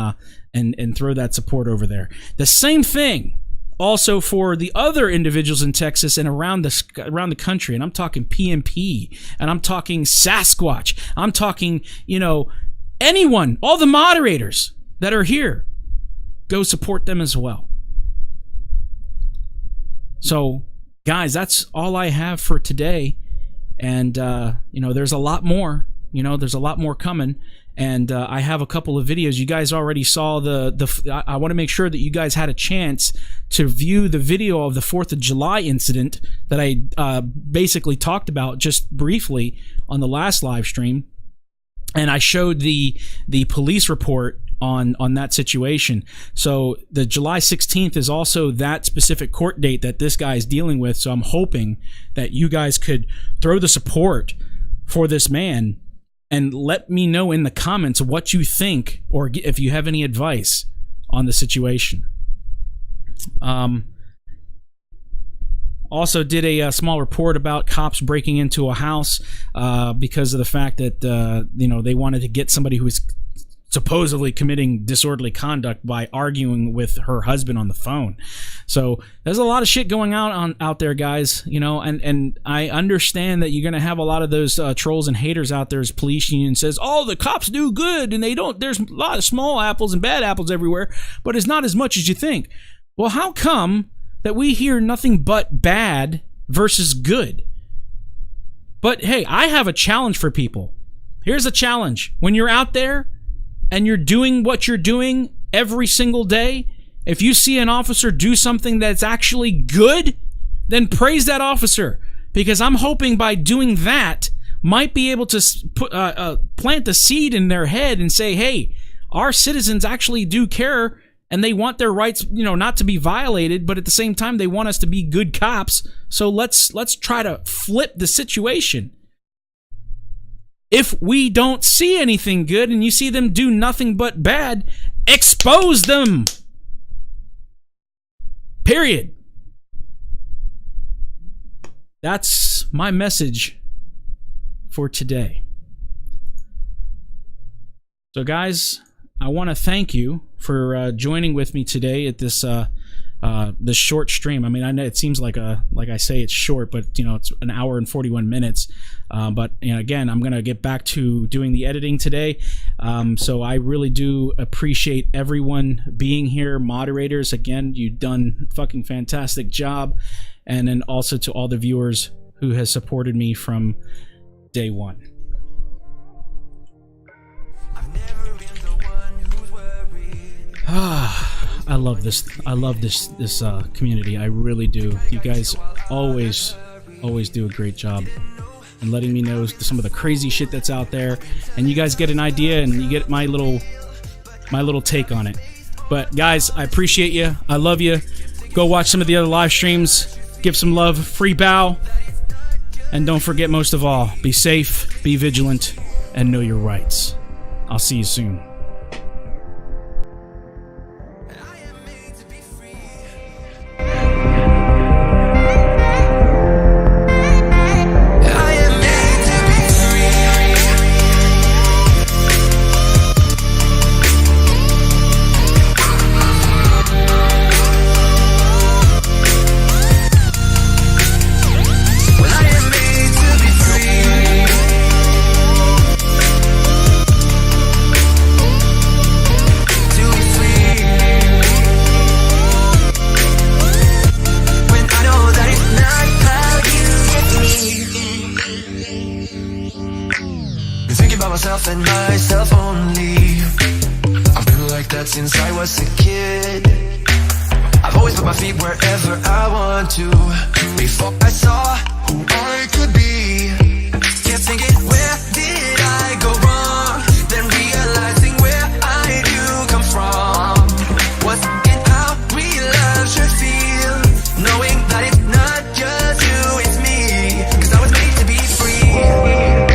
throw that support over there. The same thing also for the other individuals in Texas and around the country. And I'm talking PMP, and I'm talking Sasquatch. I'm talking, anyone, all the moderators that are here. Go support them as well. So, guys, that's all I have for today. And, there's a lot more. There's a lot more coming. And I have a couple of videos. You guys already saw I want to make sure that you guys had a chance to view the video of the 4th of July incident that I basically talked about just briefly on the last live stream. And I showed the police report on that situation. So the July 16th is also that specific court date that this guy is dealing with. So I'm hoping that you guys could throw the support for this man and let me know in the comments what you think, or if you have any advice on the situation. Also did a small report about cops breaking into a house because of the fact that they wanted to get somebody who was supposedly committing disorderly conduct by arguing with her husband on the phone. So there's a lot of shit going on out there, guys. And I understand that you're gonna have a lot of those trolls and haters out there as police union says, oh, the cops do good and they don't. There's a lot of small apples and bad apples everywhere, but it's not as much as you think. Well, how come that we hear nothing but bad versus good? But hey, I have a challenge for people. Here's a challenge. When you're out there and you're doing what you're doing every single day, if you see an officer do something that's actually good, then praise that officer. Because I'm hoping by doing that, might be able to plant the seed in their head and say, hey, our citizens actually do care and they want their rights, not to be violated, but at the same time, they want us to be good cops. So let's try to flip the situation. If we don't see anything good and you see them do nothing but bad, expose them. Period. That's my message for today. So guys, I want to thank you for joining with me today at this this short stream. I mean, I know it seems like I say it's short, but it's an hour and 41 minutes. But again, I'm gonna get back to doing the editing today. So I really do appreciate everyone being here. Moderators, again, you've done a fucking fantastic job, and then also to all the viewers who has supported me from day one. I love this. I love this community. I really do. You guys always do a great job in letting me know some of the crazy shit that's out there, and you guys get an idea and you get my little take on it. But guys, I appreciate you. I love you. Go watch some of the other live streams. Give some love. Free bow. And don't forget, most of all, be safe, be vigilant, and know your rights. I'll see you soon. And myself only. I've been like that since I was a kid. I've always put my feet wherever I want to. Before I saw who I could be, kept thinking, where did I go wrong? Then realizing where I do come from. Was thinking how real love should feel, knowing that it's not just you, it's me. 'Cause I was made to be free. Free.